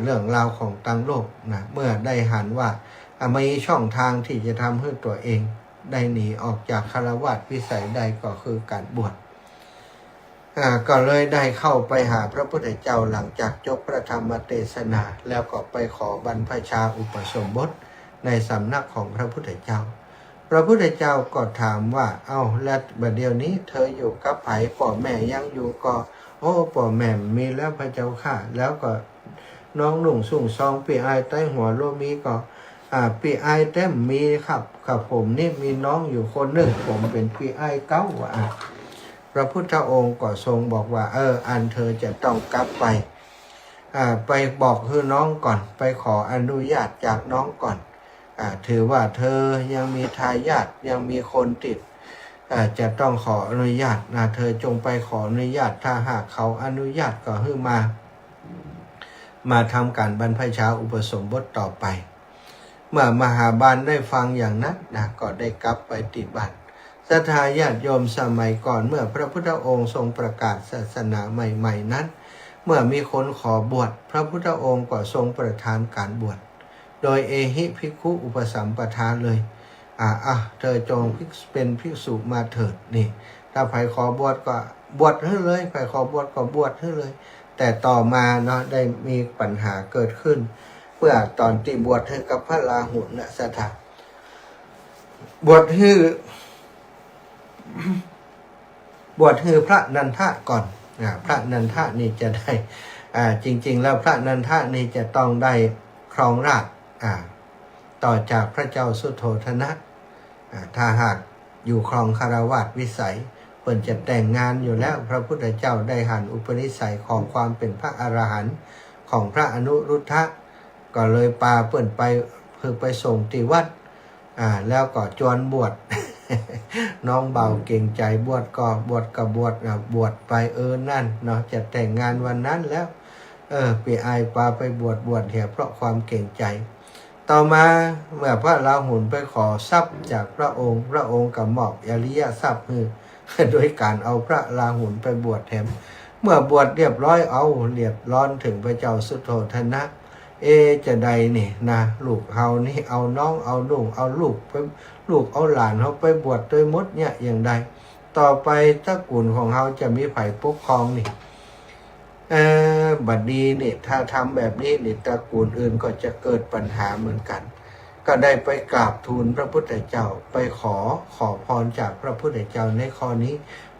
เรื่องราวของตั้งโลกนะเมื่อได้หันว่ามีช่องทางที่จะทำให้ตัวเองได้หนีออกจากคฤหัสถ์วิสัยใดก็คือการบวชก็เลยได้เข้าไปหาพระพุทธเจ้าหลังจากจบพระธรรมเทศนาแล้วก็ไปขอบรรพชาอุปสมบทในสำนักของพระพุทธเจ้าพระพุทธเจ้าก็ถามว่าแล้วบัดเดี๋ยวนี้เธออยู่กับไผพ่อแม่ยังอยู่ก็พ่อแม่มีแล้วพระเจ้าค่ะแล้วก็น้องหนุ่งสุ่งซองปีไอใต้หัวโลมีก็ปีไอเต็มมีครับผมนี่มีน้องอยู่คนหนึ่งผมเป็นปีไอเก้าพระพุทธองค์ก็ทรงบอกว่าอันเธอจะต้องกลับไปบอกคือน้องก่อนไปขออนุญาตจากน้องก่อนถือว่าเธอยังมีทายาทยังมีคนติดจะต้องขออนุญาตเธอจงไปขออนุญาตถ้าหากเขาอนุญาตก็ให้มาทำการบรรพชาอุปสมบทต่อไปเมื่อมหาบาลได้ฟังอย่างนั้นก็ได้กลับไปปฏิบัติศรัทธาญาติโยมสมัยก่อนเมื่อพระพุทธองค์ทรงประกาศศาสนาใหม่ๆนั้นเมื่อมีคนขอบวชพระพุทธองค์ก็ทรงประทานการบวชโดยเอหิภิกขุอุปสัมปทาเลยเธอจงเป็นภิกษุมาเถิดนี่ถ้าใครขอบวชก็บวชให้เลยใครขอบวชก็บวชให้เลยแต่ต่อมาได้มีปัญหาเกิดขึ้นเมื่อตอนที่บวชให้กับพระราหุลสถาบวชให้พระนันทะก่อนพระนันทะนี่จะได้จริงๆแล้วพระนันทะนี่จะต้องได้ครองราชย์ต่อจากพระเจ้าสุโธทนะถ้าหากอยู่ครองคฤหัสถ์วิสัยเพิ่นจะแต่งงานอยู่แล้วพระพุทธเจ้าได้หันอุปนิสัยของความเป็นพระอรหันต์ของพระอนุรุทธะก็เลยปาเปิ้นไปส่งที่วัดแล้วก็จวนบวช น้องเบาเก่งใจบวชบวชไปนั่นเนาะจะแต่งงานวันนั้นแล้วปีไอปาไปบวชเหี่ยเพราะความเก่งใจต่อมาเมื่อพระราหุลไปขอทรัพย์จากพระองค์ก็มอบอริยทรัพย์โดยการเอาพระราหุลไปบวชแถมเมื่อบวชเรียบร้อยเรียบร้อนถึงพระเจ้าสุโธทนะจะใดนี่นะลูกเฮานี่เอาน้องเอานุ่งเอาลูกเอาหลานเขาไปบวชโดยมดเนี่ยอย่างใดต่อไปตระกูลของเขาจะมีไผ่ปกครองนี่บัดนี้นี่ถ้าทำแบบนี้นี่ตระกูลอื่นก็จะเกิดปัญหาเหมือนกันก็ได้ไปกราบทูลพระพุทธเจ้าไปขอพรจากพระพุทธเจ้าในข้อนี้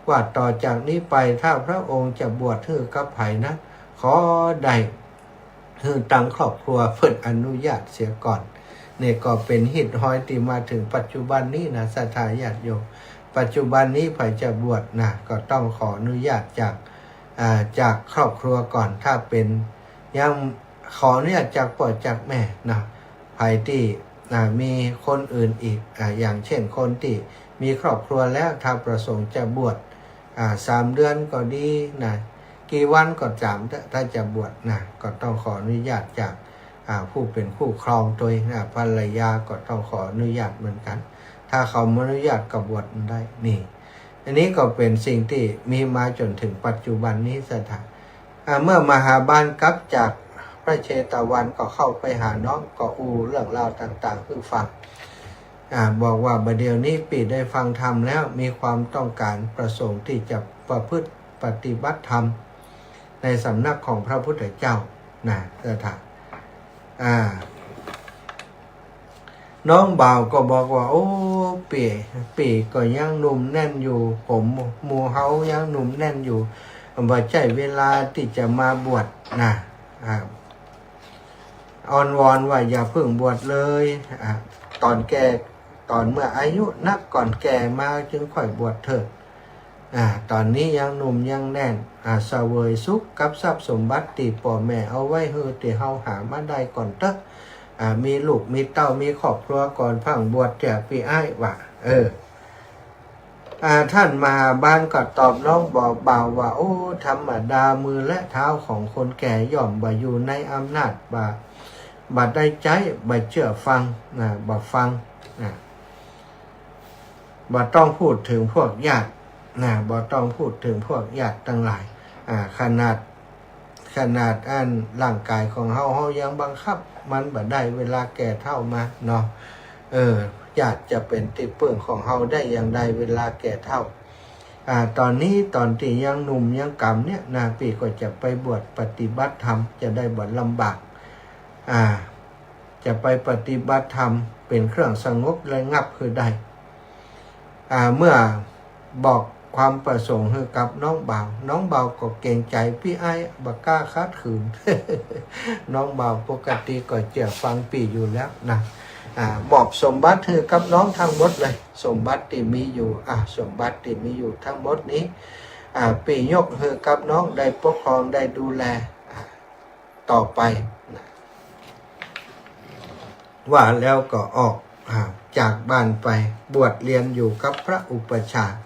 ว่าต่อจากนี้ไปถ้าพระองค์จะบวชให้กับไผ่นะขอได้ให้ตั้งครอบครัวเพิ่นอนุญาตเสียก่อนนี่ก็เป็นหิตห้อยที่มาถึงปัจจุบันนี้นะศรัทธาญาติโยมปัจจุบันนี้ไผ่จะบวชนะก็ต้องขออนุญาตจากครอบครัวก่อนถ้าเป็นยังขออนุญาตจากพ่อจากแม่นะไผ่ที่มีคนอื่นอีกอย่างเช่นคนที่มีครอบครัวแล้วถ้าประสงค์จะบวช3 เดือนก็ดีนะกี่วันก็จำถ้าจะบวชนะก็ต้องขออนุญาตจากผู้เป็นคู่ครองตัวนะภรรยาก็ต้องขออนุญาตเหมือนกันถ้าเขาไม่อนุญาตก็บวชได้นี่อันนี้ก็เป็นสิ่งที่มีมาจนถึงปัจจุบันนี้สถานเมื่อมหาบาลกลับจากพระเชตวันก็เข้าไปหาน้องก็เรื่องราวต่างๆเพื่อฟังบอกว่าบัดเดี๋ยวนี้ปีได้ฟังธรรมแล้วมีความต้องการประสงค์ที่จะประพฤติปฏิบัติธรรมในสำนักของพระพุทธเจ้านะสถานน้องบ่าวก็บอกว่าโอ้ปีก็ยังหนุ่มแน่นอยู่ผมหมู่เฮายังหนุ่มแน่นอยู่บ่ใช่เวลาที่จะมาบวชนะอ้อนวอนว่าอย่าเพิ่งบวชเลยตอนเมื่ออายุนักก่อนแก่มาจึงค่อยบวชเถิดตอนนี้ยังหนุ่มยังแน่นเสวยสุขกับทรัพย์สมบัติที่พ่อแม่เอาไว้ให้ที่เฮาหามาได้ก่อนเต้มีลูกมีเต้ามีครอบครัวก่อนพังบวชแจกปีอ้ายว่าท่านมาบ้านก็ตอบน้องบอกบ่าวว่าโอ้ธรรมดามือและเท้าของคนแก่ย่อมบ่อยู่ในอำนาจบ่ได้ใจบ่เชื่อฟังบ่ฟังบ่ต้องพูดถึงพวกญาติบ่ต้องพูดถึงพวกญาติทั้งหลายขนาดอันร่างกายของเฮายังบังคับมันบ่ได้เวลาแก่เฒ่ามาเนาะญาติจะเป็นที่พึ่งของเฮาได้อย่างใดเวลาแก่เฒ่าตอนนี้ตอนที่ยังหนุ่มยังกำเนี่ยนาปีก็จะไปบวชปฏิบัติธรรมจะได้บวชลำบากจะไปปฏิบัติธรรมเป็นเครื่องสงบและงับคือได้เมื่อบอกความประสงค์ให้กับน้องบ่าวก็เกรงใจพี่ไอ้บักกล้าคัดขืน น้องบ่าวปกติก็เจียฟังปีอยู่แล้วนะบอกสมบัติให้กับน้องทั้งหมดเลยสมบัติที่มีอยู่สมบัติที่มีอยู่ทั้งหมดนี้ปียกให้กับน้องได้ปกครองได้ดูแลต่อไปว่าแล้วก็ออกจากบ้านไปบวชเรียนอยู่กับพระอุปัชฌาย์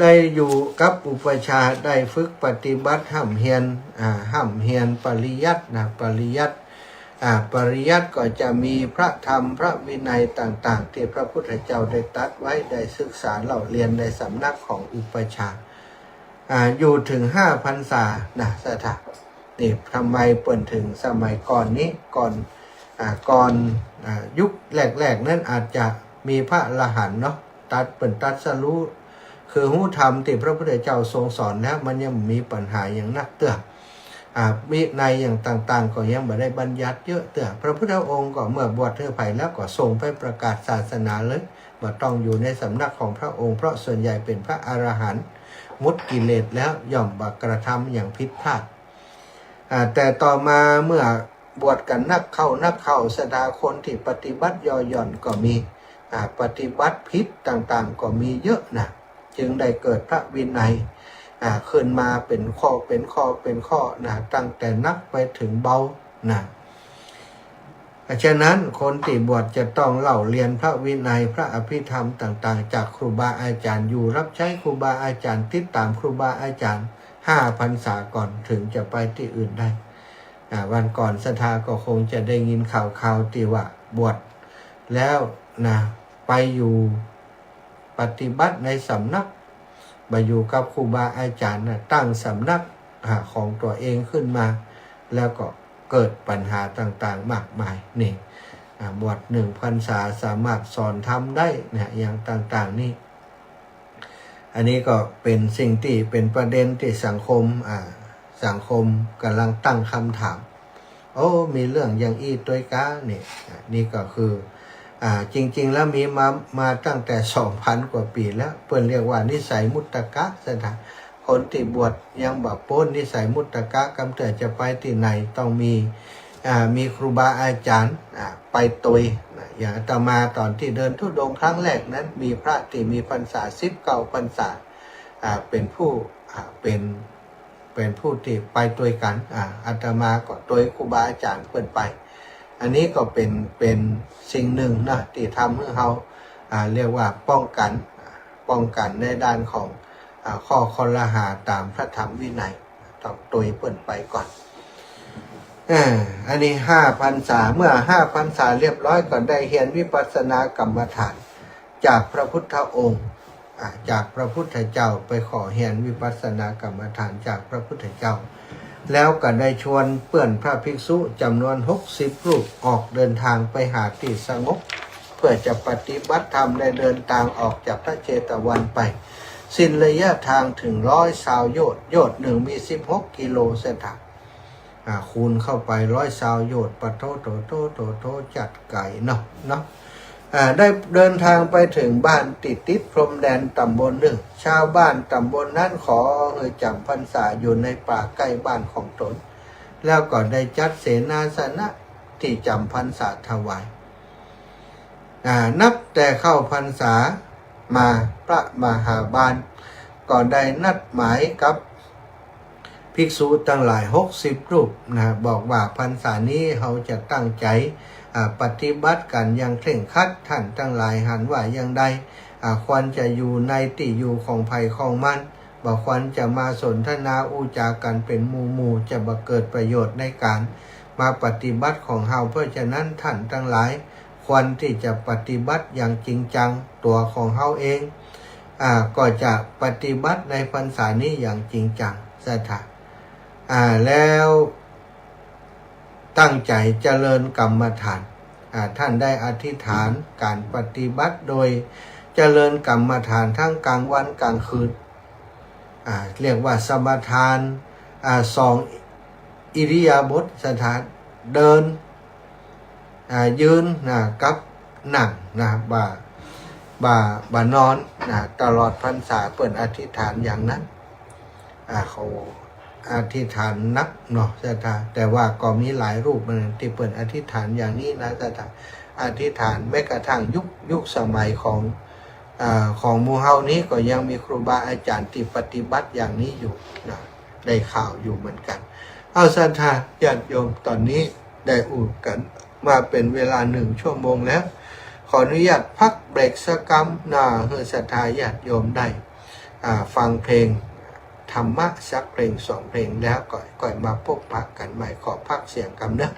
ได้อยู่กับอุปัชฌาย์ได้ฝึกปฏิบัติห้ำเฮียนปริยัติปริยัติก็จะมีพระธรรมพระวินัยต่างๆที่พระพุทธเจ้าได้ตรัสไว้ได้ศึกษาเล่าเรียนในสำนักของอุปัชฌาย์อยู่ถึง5 พรรษาสถานนี่ทำไมเปิดถึงสมัยก่อนนี้ก่อนยุคแรกๆนั้นอาจจะมีพระอรหันต์เนาะตัดสรู้คือหูธรรมที่พระพุทธเจ้าทรงสอนแล้วมันยังมีปัญหาอย่างนักเตื้อวินัยอย่างต่างๆก็ยังไม่ได้บัญญัติเยอะเตื้อพระพุทธองค์ก็เมื่อบวชเทื่อไผ่แล้วก็ทรงไปประกาศศาสนาเลยว่าต้องอยู่ในสำนักของพระองค์เพราะส่วนใหญ่เป็นพระอรหันต์มุดกิเลสแล้วย่อมบักกระทำอย่างผิดพลาดแต่ต่อมาเมื่อบวชกันนักเข้าสดาคนที่ปฏิบัติย่อหย่อนก็มีปฏิบัติผิดต่างๆก็มีเยอะนะจึงได้เกิดพระวินัยขึ้นมาเป็นข้อตั้งแต่นักไปถึงเบาฉะนั้นคนที่บวชจะต้องเล่าเรียนพระวินัยพระอภิธรรมต่างๆจากครูบาอาจารย์อยู่รับใช้ครูบาอาจารย์ติดตามครูบาอาจารย์5 พรรษาก่อนถึงจะไปที่อื่นได้วันก่อนศรัทธาก็คงจะได้ยินข่าวที่ว่าบวชแล้วไปอยู่ปฏิบัติในสำนักไปอยู่กับครูบาอาจารย์ตั้งสำนักของตัวเองขึ้นมาแล้วก็เกิดปัญหาต่างๆมากมายนี่บวช1 พรรษาสามารถสอนทำได้อย่างต่างๆนี่อันนี้ก็เป็นสิ่งที่เป็นประเด็นที่สังคมกำลังตั้งคำถามมีเรื่องอย่างอี้ตัวกานี่ก็คือ จริงๆแล้วมีมาตั้งแต่ 2,000 กว่าปีแล้วเปิ้นเรียกว่านิสัยมุตตะสถานคนที่บวชยังบ่พ้นนิสัยมุตตะกำเนิดจะไปที่ไหนต้องมีครูบาอาจารย์ไปตุยอย่างอาตมาตอนที่เดินธุดงค์ครั้งแรกนั้นมีพระที่มีพรรษา19 พรรษาเป็นผู้ที่ไปตุยกันอาตมาก็ตุยครูบาอาจารย์เปิ้นไปอันนี้ก็เป็นสิ่งหนึ่งนะที่ทำให้เราเรียกว่าป้องกันในด้านของข้อคอรหาตามพระธรรมวินัยต้องตุยเปิ้นไปก่อนอันนี้5 พรรษาเมื่อ5 พรรษาเรียบร้อยก็ได้เรียนวิปัสสนากรรมฐานจากพระพุทธองค์จากพระพุทธเจ้าไปขอเรียนวิปัสสนากรรมฐานจากพระพุทธเจ้าแล้วก็ได้ชวนเพื่อนพระภิกษุจำนวน60 รูปออกเดินทางไปหาที่สงบเพื่อจะปฏิบัติธรรมได้เดินทางออกจากพระเจตวันไปสิ้นระยะทางถึง120 โยชน์หนึ่งมี16 กิโลเศษคูณเข้าไป120 โยชน์ปะโทจัดไก่เนาะได้เดินทางไปถึงบ้านติดพรมแดนตำบลหนึ่งชาวบ้านตำบลนั้นขอจำพรรษาอยู่ในป่าใกล้บ้านของตนแล้วก็ได้จัดเสนาสนะที่จำพรรษาถวายนับแต่เข้าพรรษามาพระมหาบาลก็ได้นัดหมายกับภิกษุตั้งหลาย60 รูปบอกว่าพรรษานี้เขาจะตั้งใจปฏิบัติกันอย่างเคร่งครัดท่านทั้งหลายหันว่าอย่างใดควรจะอยู่ในที่อยู่ของภัยของมันบอกควรจะมาสนทนาอุจากันเป็นหมู่จะบังเกิดประโยชน์ในการมาปฏิบัติของเฮาเพราะฉะนั้นท่านทั้งหลายควรที่จะปฏิบัติอย่างจริงจังตัวของเฮาเองก็จะปฏิบัติในพรรษานี้อย่างจริงจังสถาแล้วตั้งใจเจริญกรรมฐานท่านได้อธิษฐานการปฏิบัติโดยเจริญกรรมฐานทั้งกลางวันกลางคืนเรียกว่าสมถาน2 อิริยาบถสถานเดินยืนกับนั่งบ่านอนตลอดพรรษาเปิดอธิษฐานอย่างนั้นเขาอธิษฐานนักเนาะสถาแต่ว่าก็มีหลายรูปมันที่เปิดอธิษฐานอย่างนี้นะสถาอธิษฐานแม้กระทั่งยุคสมัยของหมู่เฮานี้ก็ยังมีครูบาอาจารย์ที่ปฏิบัติอย่างนี้อยู่นะได้ข่าวอยู่เหมือนกันเอาสถาญาติโยมตอนนี้ได้อูดกันมาเป็นเวลา1 ชั่วโมงแล้วขออนุญาตพักเบรกสักกำเพื่อศรัทธาญาติโยมได้ฟังเพลงธรรมะสักเพลง2 เพลงแล้วก่อยมาพบปะกันใหม่ขอพักเสียงกำเนาะ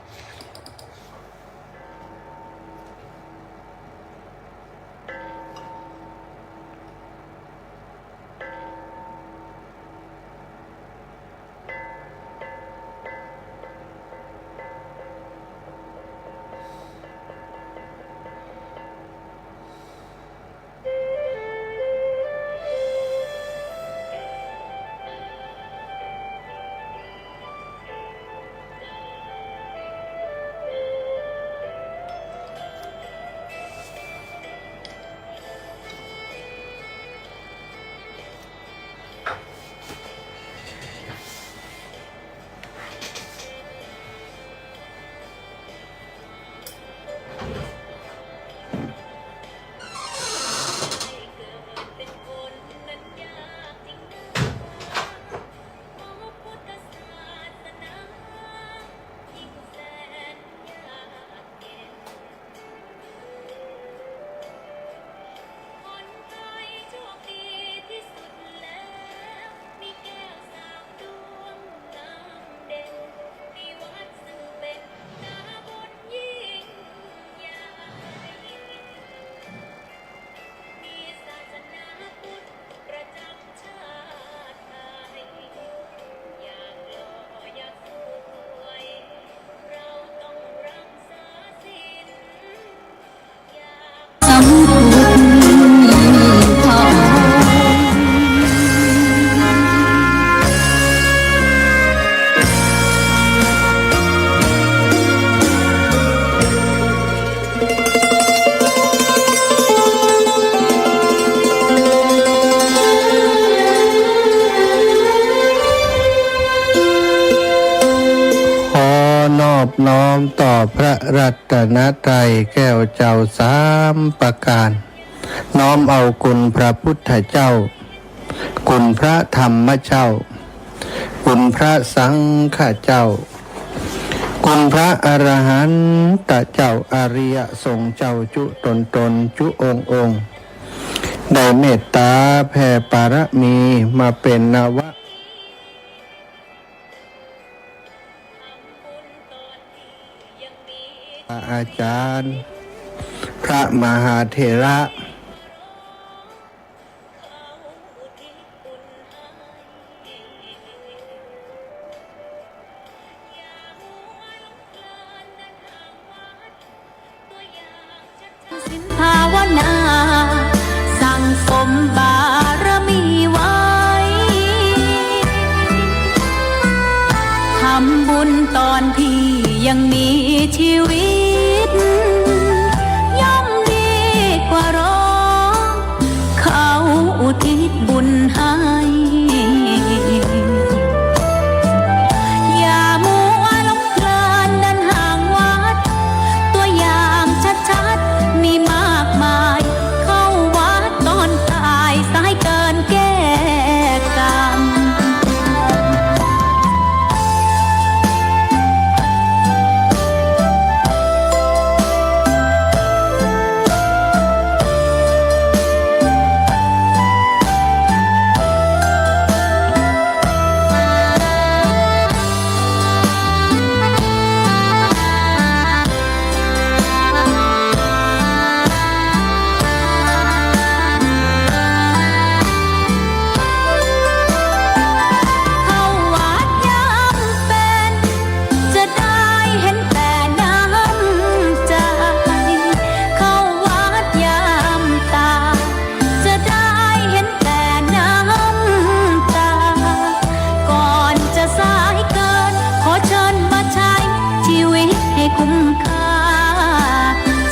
น้อมต่อพระรัตนตรัยแก้วเจ้าสามประการ น้อมเอาคุณพระพุทธเจ้าคุณพระธรรมเจ้าคุณพระสังฆเจ้าคุณพระอรหันตเจ้าอริยสงฆ์เจ้าจุตนจุองค์ได้เมตตาแผ่ปารมีมาเป็นนวะอาจารย์พระมหาเถระภาวนาสั่งสมบารมีไว้ทำบุญตอนที่ยังมีชีวิตย่อมดีกว่ารอเขาอุทิศบุญให้อย่ามัวหลงเพลินเดินห่างวัดตัวอย่างชัดๆมีมากมายเข้าวัดตอนตายสายเกินแก้กรรม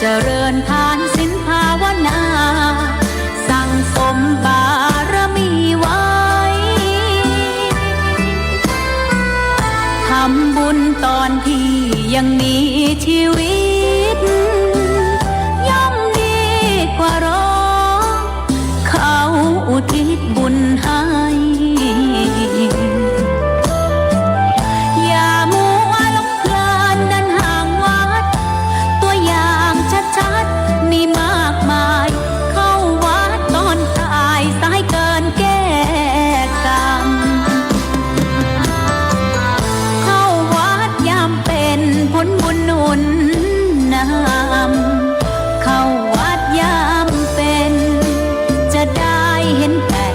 เจริญทานศีลภาวนาสั่งสมบารมีไว้ทำบุญตอนที่ยังมีชีวิตย่อมดีกว่ารอเขาอุทิศบุญให้เข้าวัดยามเป็นจะได้เห็นแต่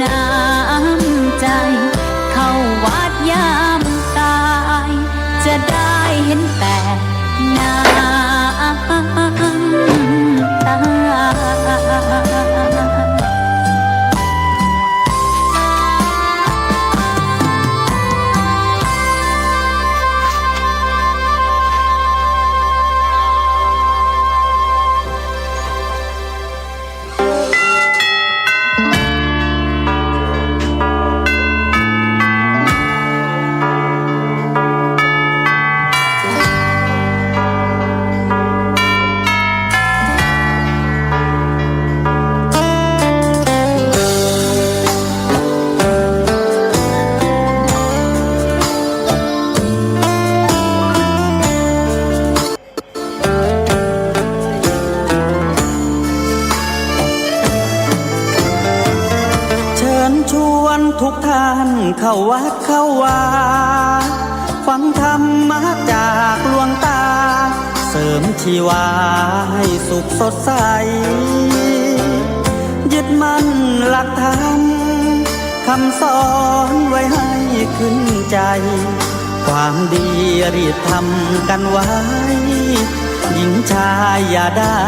น้ำใจเข้าวัดยามตายจะได้เห็นแต่น้ำตาทุกท่านเข้าวัดเข้าวาฟังธรรมะจากหลวงตาเสริมชีวาให้สุขสดใสยึดมั่นหลักธรรมคำสอนไว้ให้ขึ้นใจความดีรีบทำกันไว้หญิงชายอย่าได้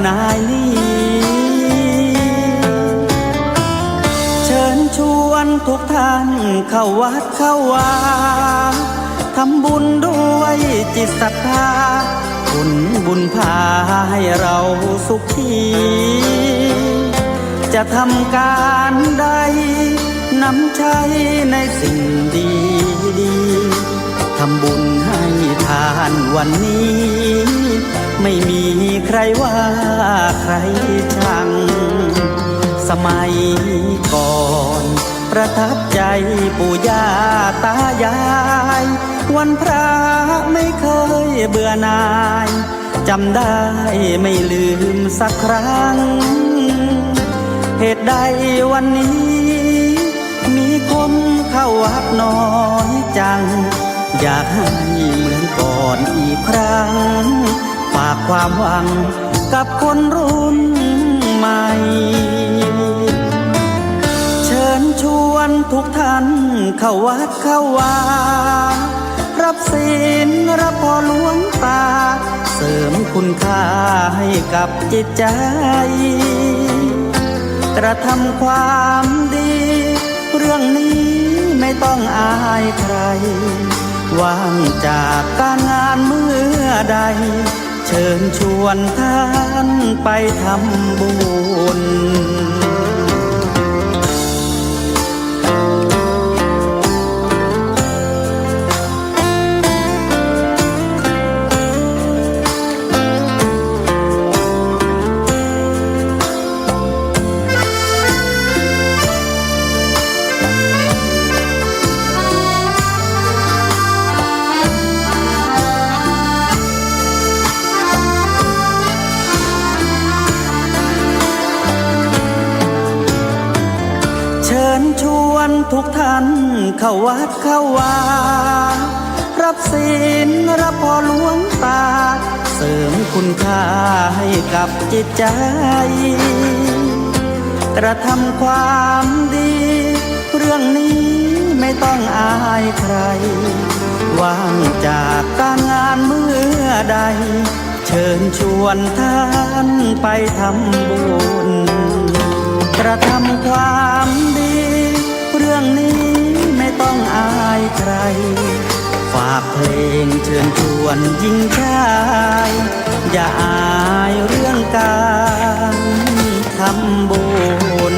นายนี้เชิญชวนทุกท่านเข้าวัดเข้าวาทำบุญด้วยจิตศรัทธาบุญพาให้เราสุขีจะทำการใดนำใช้ในสิ่งดี ทำบุญให้ทานวันนี้ ไม่มีใครว่าใครชัง สมัยก่อนประทับใจปู่ย่าตายาย วันพระไม่เคยเบื่อหน่ายจำได้ไม่ลืมสักครั้ง เหตุใดวันนี้ มีคนเข้าวัดน้อยจัง อยากให้เหมือนก่อนอีกครั้งฝากความหวังกับคนรุ่นใหม่ เชิญชวนทุกท่านเข้าวัดเข้าวารับศีลรับพรหลวงตา เสริมคุณค่าให้กับจิตใจ กระทำความดี เรื่องนี้ไม่ต้องอายใคร ว่างจากการงานเมื่อใด เชิญชวนท่านไปทำบุญ เชิญชวนทุกท่านเข้าวัดเข้าวารับศีลรับพรหลวงตา เสริมคุณค่าให้กับจิตใจ กระทำความดี เรื่องนี้ไม่ต้องอายใคร ว่างจากการงานเมื่อใด เชิญชวนท่านไปทำบุญ กระทำความดี เรื่องนี้ไม่ต้องอายใคร ฝากเพลงเชิญชวนหญิงชายอย่าอายเรื่องการทำบุญ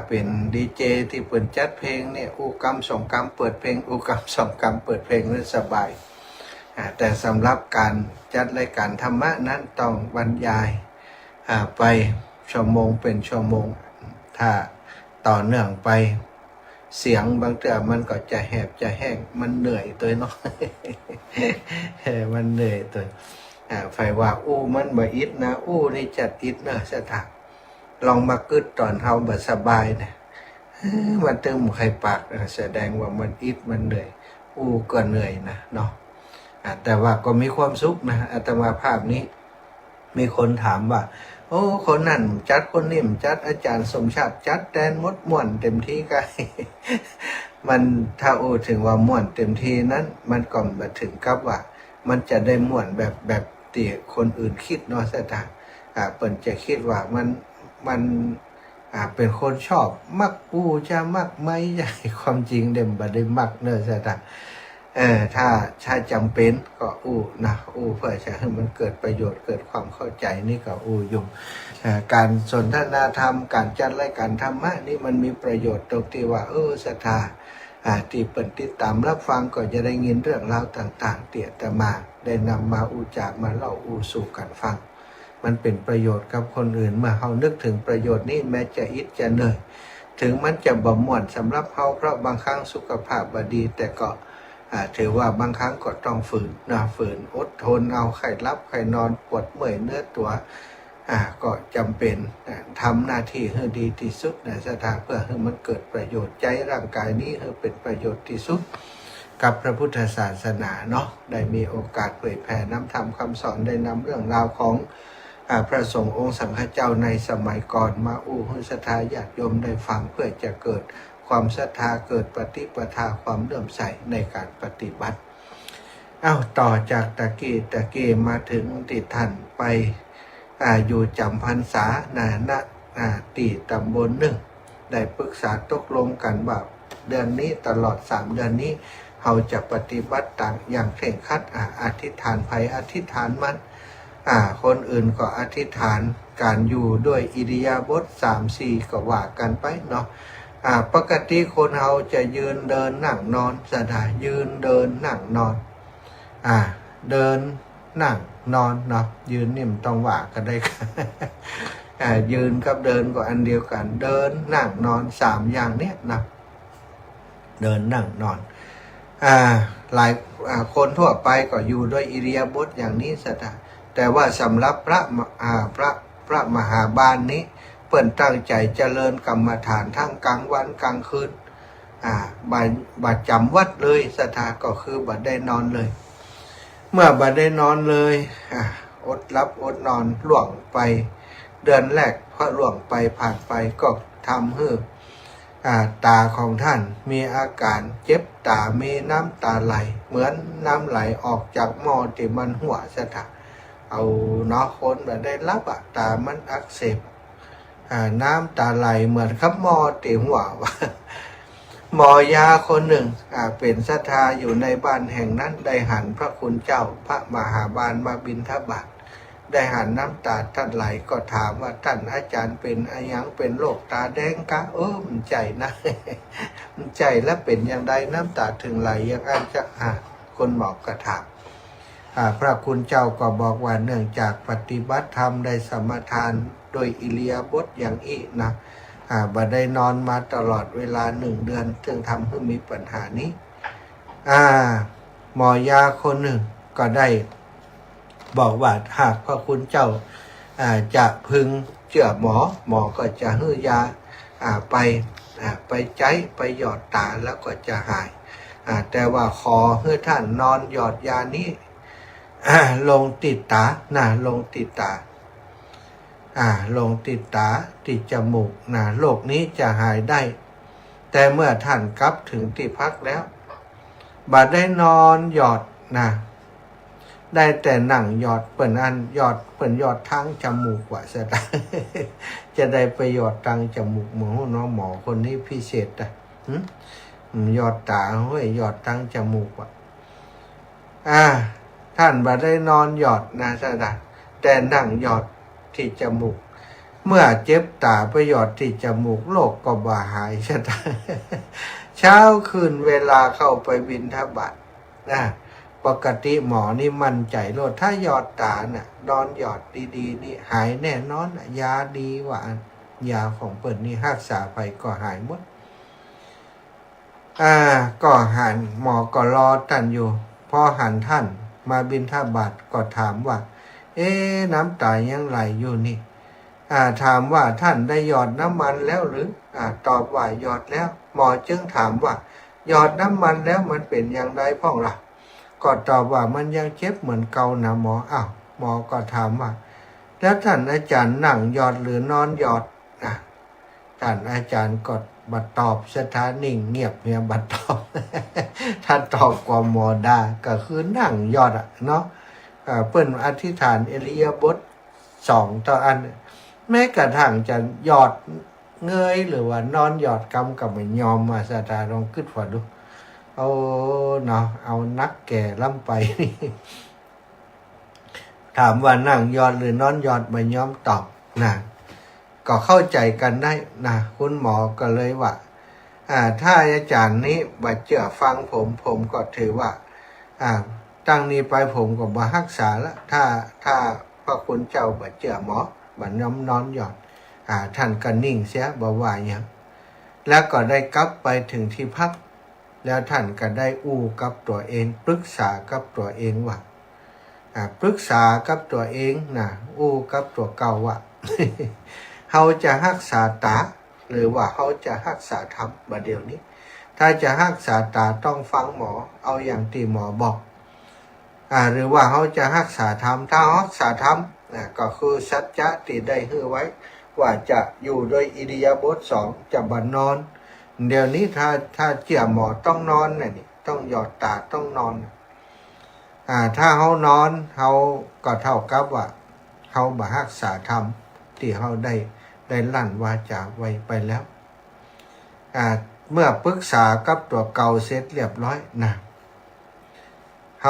เป็นดีเจที่เปิดจัดเพลงเนี่ยอูกำสองกำเปิดเพลงอูกำสองกำเปิดเพลงนั่นสบายแต่สำหรับการจัดรายการธรรมะนั้นต้องบรรยายไปชั่วโมงเป็นชั่วโมงถ้าต่อเนื่องไปเสียงบางเทื่อมันก็จะแหบจะแห้งมันเหนื่อยตัวเนาะ มันเหนื่อยตัวไฟว่าอู้มันบ่อิดนะอู้นี่จัดอิดเนอะสถานลองมากึดตอนเฮาบ่สบายนะมันตึงไข่ปากแสดงว่ามันอิดมันเหนื่อยอู้ก็เหนื่อยนะเนาะแต่ว่าก็มีความสุขนะอาตมาภาพนี้มีคนถามว่าโอ้คนนั่นจัดคนนี่จัดอาจารย์สมชาติจัดแดนมดม่วนเต็มที่กัน มันถ้าโอ้ถึงว่าม่วนเต็มที่นั้นมันก็มาถึงกับว่ามันจะได้ม่วนแบบที่คนอื่นคิดเนาะสถานเปิ่นจะคิดว่ามันเป็นคนชอบมักอู้จะมักไม่ใหญ่ความจริงเด่มบ่ได้มักเนอะสถานถ้าจำเป็นก็อู้นะอู้เพื่อจะให้มันเกิดประโยชน์เกิดความเข้าใจนี่ก็อู้อยู่การสนทนาธรรมการจัดรายการธรรมะนี่มันมีประโยชน์ตรงที่ว่าศรัทธาที่เปิดติดตามรับฟังก็จะได้ยินเรื่องราวต่างๆเตี่ยแต่มาได้นำมาอุจามาเล่าอู้สู่กันฟังมันเป็นประโยชน์กับคนอื่นเมื่อเขานึกถึงประโยชน์นี้แม้จะอิดจะเหนื่อยถึงมันจะบ่ม่วนสำหรับเขาเพราะบางครั้งสุขภาพบ่ดีแต่ก็ถือว่าบางครั้งก็ต้องฝืนฝืนอดทนเอาไข้รับไข้นอนปวดเมื่อยเนื้อตัวก็จำเป็นทำหน้าที่ให้ดีที่สุดในสถานเพื่อให้มันเกิดประโยชน์ใจร่างกายนี้ให้เป็นประโยชน์ที่สุดกับพระพุทธศาสนาเนาะได้มีโอกาสเผยแผ่น้ำธรรมคำสอนได้นำเรื่องราวของพระสงฆ์องค์สังฆเจ้าในสมัยก่อนมาอู้ให้ศรัทธาญาติโยมได้ฟังเพื่อจะเกิดความศรัทธาเกิดปฏิปทาความเลื่อมใสในการปฏิบัติต่อจากตะกี้มาถึงติท่านไปอยู่จำพรรษาตีตำบลหนึ่งได้ปรึกษาตกลงกันว่าเดือนนี้ตลอด3เดือนนี้เราจะปฏิบัติต่างอย่างเคร่งครัดอธิษฐานภัยอธิษฐานมันคนอื่นก็อธิษฐานการอยู่ด้วยอิริยาบถ3-4ก็ว่ากันไปเนาะปกติคนเราจะยืนเดินนั่งนอนสถานยืนเดินนั่งนอนเดินนั่งนอนเนาะยืนนี่มันต้องว่ากันได้ ยืนกับเดินก็อันเดียวกันเดินนั่งนอน3อย่างเนี้ยนะเดินนั่งนอนหลายคนทั่วไปก็อยู่ด้วยอิริยาบถอย่างนี้สถานแต่ว่าสำหรับพระมหาบาลนี้เปิ่นตั้งใจเจริญกรรมฐานทั้งกลางวันกลางคืนบัดจำวัดเลยสถานก็คือบัดได้นอนเลยเมื่อบัดได้นอนเลยอดรับอดนอนล่วงไปเดือนแรกพอล่วงไปผ่านไปก็ทำให้ตาของท่านมีอาการเจ็บตามีน้ำตาไหลเหมือนน้ำไหลออกจากหม้อที่มันหัวสถานเอาเนาะคนแบบได้รับตามันอักเสบน้ำตาไหลเหมือนครับหมอตีหัวว่าหมอยาคนหนึ่งเป็นศรัทธาอยู่ในบ้านแห่งนั้นได้หันพระคุณเจ้าพระมหาบาลมาบิณฑบาตได้หันน้ำตาท่านไหลก็ถามว่าท่านอาจารย์เป็นอะไรยังเป็นโรคตาแดงกะมันใจนะ มันใจแล้วเป็นอย่างไรน้ำตาถึงไหลอย่างอันจะคนหมอกกระถามพระคุณเจ้าก็บอกว่าเนื่องจากปฏิบัติธรรมได้สมทานโดยอิริยาบถอย่างอีนะบ่ได้นอนมาตลอดเวลา1 เดือนจึงทำให้มีปัญหานี้หมอยาคนหนึ่งก็ได้บอกว่าหากพระคุณเจ้าจะพึงเชื่อหมอก็จะให้ยาไปใจไปหยอดตาแล้วก็จะหายแต่ว่าขอให้ท่านนอนหยอดยานี้ลงติดตาลงติดตาลงติดตาติดจมูกโรคนี้จะหายได้แต่เมื่อท่านกลับถึงที่พักแล้วบัดได้นอนหยอดได้แต่นั่งหยอดเปิ่นหยอดทางจมูกว่าจะได้ จะได้ไปหยอดทางจมูกหมอคนนี้พิเศษหยอดตาหยอดทางจมูกว่ะท่านบัดได้นอนหยอดจะได้แต่นั่งหยอดที่จมูก เมื่อเจ็บตาไปหยอดที่จมูกโรคก็บ่หายชะตา เช้าคืนเวลาเข้าไปบิณฑบาตนะปกติหมอนี่มั่นใจโลดถ้าหยอดตาน่ะนอนหยอดดีๆนี่หายแน่นอนยาดีกว่ายาของเปิดนี่รักษาไปก็หายหมดก็หันหมอก็รอท่านอยู่พอหันท่านมาบิณฑบาตก็ถามว่าน้ำตายังไหลอยู่นี่ถามว่าท่านได้หยอดน้ำมันแล้วหรือตอบว่าหยอดแล้วหมอจึงถามว่าหยอดน้ำมันแล้วมันเป็นอย่างไรพ่องล่ะก็ตอบว่ามันยังเจ็บเหมือนเก่านะหมอหมอก็ถามว่าแล้วท่านอาจารย์นั่งหยอดหรือนอนหยอดท่านอาจารย์ก็บัดตอบสถานิ่งเงียบเงียบบัดตอบ ท่านตอบกว่าหมอได้ก็คือนั่งหยอดเนาะเปิ้นอธิษฐานเอริยบท2ต่ออันแม้กระทั่งจะหยอดเงยหรือว่านอนหยอดกำกับไม่ยอมมาสตาลองขึ้นฝันดูเอาเนาะเอานักแก่ล่ำไปนี่ ถามว่านั่งหยอดหรือนอนหยอดไม่ยอมตอบนะก็เข้าใจกันได้นะคุณหมอก็เลยว่าถ้าอาจารย์นี้บัดเจือฟังผมก็ถือว่าตั้งนี้ไปผมก็บ่รักษาละถ้าพระคุณเจ้าบัดเจือหมอบัดน้ำนอนหยอดท่านก็นิ่งเสียบ่ว่าหยังแล้วก็ได้กลับไปถึงที่พักแล้วท่านก็ได้อู้กับตัวเองปรึกษากับตัวเองว่าปรึกษากับตัวเองนะอู้กับตัวเก่าว่า เขาจะรักษาตาหรือว่าเขาจะรักษาธรรมบัดเดี๋ยวนี้ถ้าจะรักษาตาต้องฟังหมอเอาอย่างที่หมอบอกหรือว่าเขาจะรักษาธรรมถ้ารักษาธรรมก็คือสัจจะที่ได้ให้ไว้ว่าจะอยู่โดยอิริยาบถ2จะบัดนอนเดี๋ยวนี้ถ้าเจียหมอต้องนอนนี่ต้องหยอดตาต้องนอนถ้าเขานอนเขาก็เท่ากับว่าเขาบ่รักษาธรรมที่เขาได้ลั่นวาจาไว้ไปแล้วเมื่อปรึกษากับตัวเก่าเสร็จเรียบร้อยนะเ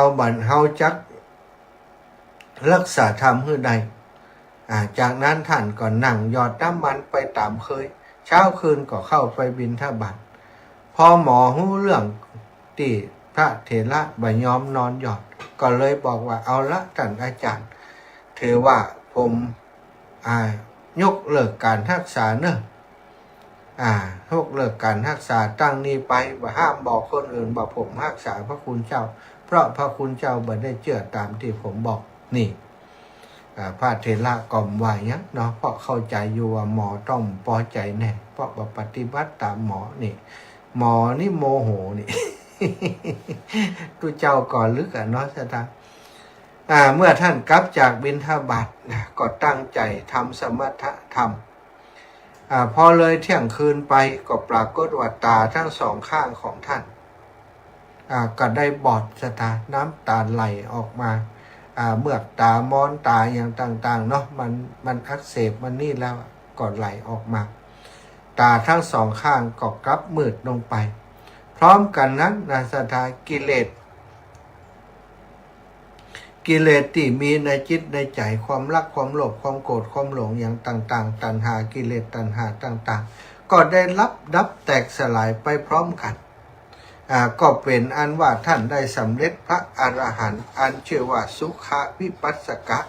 ขาจักรักษาธรรมให้ได้จากนั้นท่านก็นั่งหยอดน้ำมันไปตามเคยเช้าคืนก็เข้าไปบิณฑบาตพอหมอหู้เรื่องที่พระเถระบ่ยอมนอนหยอดก็เลยบอกว่าเอาละท่านอาจารย์ถือว่าผมยกเลิกการรักษาเนอะยกเลิกการรักษาตั้งนี้ไปว่าห้ามบอกคนอื่นบอกผมรักษาพระคุณเจ้าเพราะพระคุณเจ้าบ่ได้เชื่อตามที่ผมบอกนี่พระเถระกล่อมว่าอย่างเนาะเพราะเข้าใจอยู่ว่าหมอต้องพอใจแน่เพราะปฏิบัติตามหมอนี่หมอนี่โมโหนี่ ตัวเจ้าก่อนลึกเนาะสตาเมื่อท่านกลับจากบิณฑบาตก็ตั้งใจทำสมถะธรรมพอเลยเที่ยงคืนไปก็ปรากฏว่าตาทั้ง2ข้างของท่านก็ได้บอดสตาน้ำตาไหลออกมาเมือกตามอนตาอย่างต่างๆเนาะมันอักเสบมันนี่แล้วก็ไหลออกมาตาทั้ง2ข้างก็กลับมืดลงไปพร้อมกันนั้นสตากิเลสที่มีในจิตในใจความรักความโลภความโกรธความหลงอย่างต่างๆตัณหากิเลสตัณหาต่างๆก็ได้ดับแตกสลายไปพร้อมกันก็เป็นอันว่าท่านได้สำเร็จพระอรหันต์อันชื่อว่าสุขวิปัสสกะ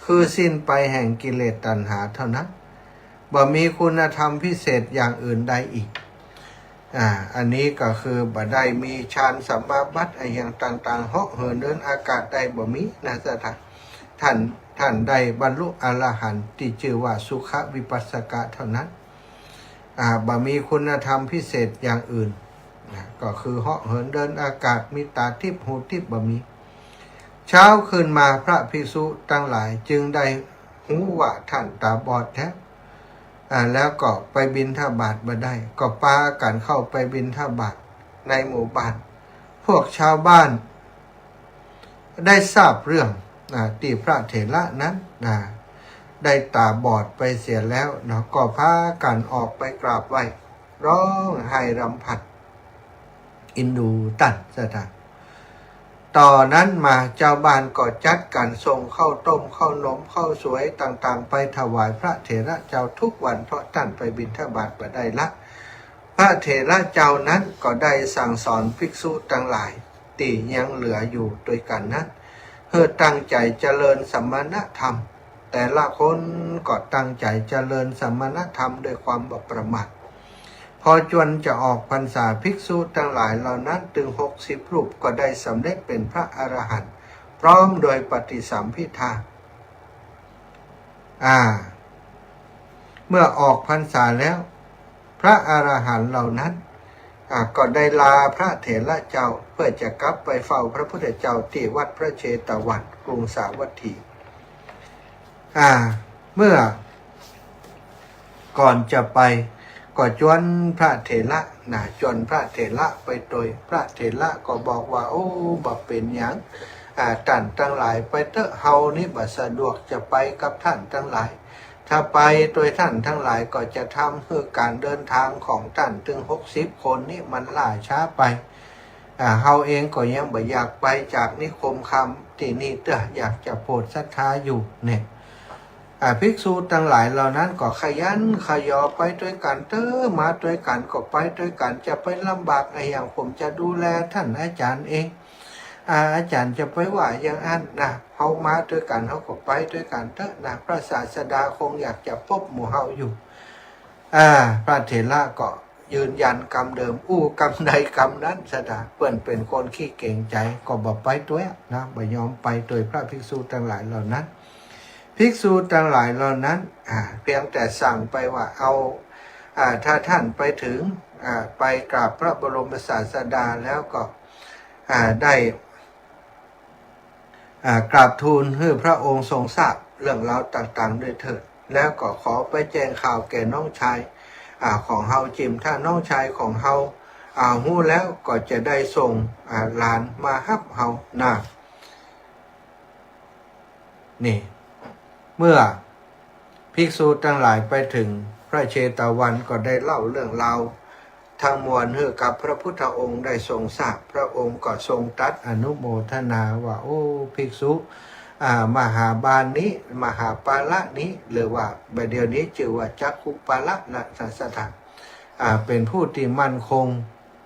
คือสิ้นไปแห่งกิเลสตัณหาเท่านั้นบ่มีคุณธรรมพิเศษอย่างอื่นใดอีกอันนี้ก็คือบ่ได้มีฌานสัมมาบัติอย่างต่างๆเหาะเหินเดินอากาศได้บ่มีนะจ๊ะท่านได้บรรลุอรหันต์ที่ชื่อว่าสุขวิปัสสกะเท่านั้นบ่มีคุณธรรมพิเศษอย่างอื่นก็คือเหาะเหินเดินอากาศมีตาทิพย์หูทิพย์บ่มีเช้าขึ้นมาพระภิกษุทั้งหลายจึงได้หูว่าท่านตาบอดแท้แล้วก็ไปบิณฑบาตมาได้ก็พากันเข้าไปบิณฑบาตในหมู่บ้านพวกชาวบ้านได้ทราบเรื่องที่พระเถระนั้นได้ตาบอดไปเสียแล้วก็พากันออกไปกราบไหว้ร้องไห้รำพันอินดูตันสถาน ต่อนนั้นมาเจ้าบ้านก็จัดการส่งข้าวต้มข้าวนมข้าวสวยต่างๆไปถวายพระเถระเจ้าทุกวันเพราะท่านไปบิณฑบาตมาได้ละพระเถระเจ้านั้นก็ได้สั่งสอนภิกษุทั้งหลายที่ยังเหลืออยู่ด้วยกันนั้นเพื่อตั้งใจเจริญสมณธรรมแต่ละคนก็ตั้งใจเจริญสมณธรรมด้วยความบ่ประมาทพอจวนจะออกพรรษาภิกษุทั้งหลายเหล่านั้นถึง60 รูปก็ได้สำเร็จเป็นพระอรหันต์พร้อมโดยปฏิสัมภิทาเมื่อออกพรรษาแล้วพระอรหันต์เหล่านั้นก็ได้ลาพระเถระเจ้าเพื่อจะกลับไปเฝ้าพระพุทธเจ้าที่วัดพระเชตวันกรุงสาวัตถีเมื่อก่อนจะไปก็จวนพระเถระจวนพระเถระไปโดยพระเถระก็บอกว่าโอ้บ่เป็นหยังท่านทั้งหลายไปเถอะเฮานี่บ่สะดวกจะไปกับท่านทั้งหลายถ้าไปโดยท่านทั้งหลายก็จะทำให้การเดินทางของท่านถึง60 คนนี่มันล่าช้าไปเฮาเองก็ยังบ่อยากไปจากนิคมคำที่นี่อยากจะโปรดศรัทธาอยู่เนี่ยภิกษุทั้งหลายเหล่านั้นก็ขยันขยอไปด้วยกันมาด้วยกันก็ไปด้วยกันจะไปลำบากอย่างผมจะดูแลท่านอาจารย์เองอาจารย์จะไปว่าอย่างนั้นเขามาด้วยกันเขาก็ไปด้วยกันพระศาสดาคงอยากจะพบหมู่เฮาอยู่พระเถระก็ยืนยันกรรมเดิมกรรมใดกรรมนั้นสดาเปิ้นเป็นคนขี้เก่งใจก็บอกไปด้วยบ่ยอมไปโดยพระภิกษุทั้งหลายเหล่านั้นภิกษุทั้งหลายเหล่านั้นเพียงแต่สั่งไปว่าเอาถ้าท่านไปถึงไปกราบพระบรมศาสดาแล้วก็ได้กราบทูลให้พระองค์ทรงทราบเรื่องราวต่างๆด้วยเถิดแล้วก็ขอไปแจ้งข่าวแก่น้องชายของเฮาจิมถ้าน้องชายของเฮาฮู้แล้วก็จะได้ส่งหลานมารับเฮานี่เมื่อภิกษุทั้งหลายไปถึงพระเชตวันก็ได้เล่าเรื่องราวทั้งมวลให้กับพระพุทธองค์ได้ทรงทราบพระองค์ก็ทรงตรัสอนุโมทนาว่าโอ้ภิกษุมหาบาลนี้มหาปาละนี้หรือว่าบัดเดี๋ยวนี้ชื่อว่าจักขุปาละนะสถานเป็นผู้ที่มั่นคง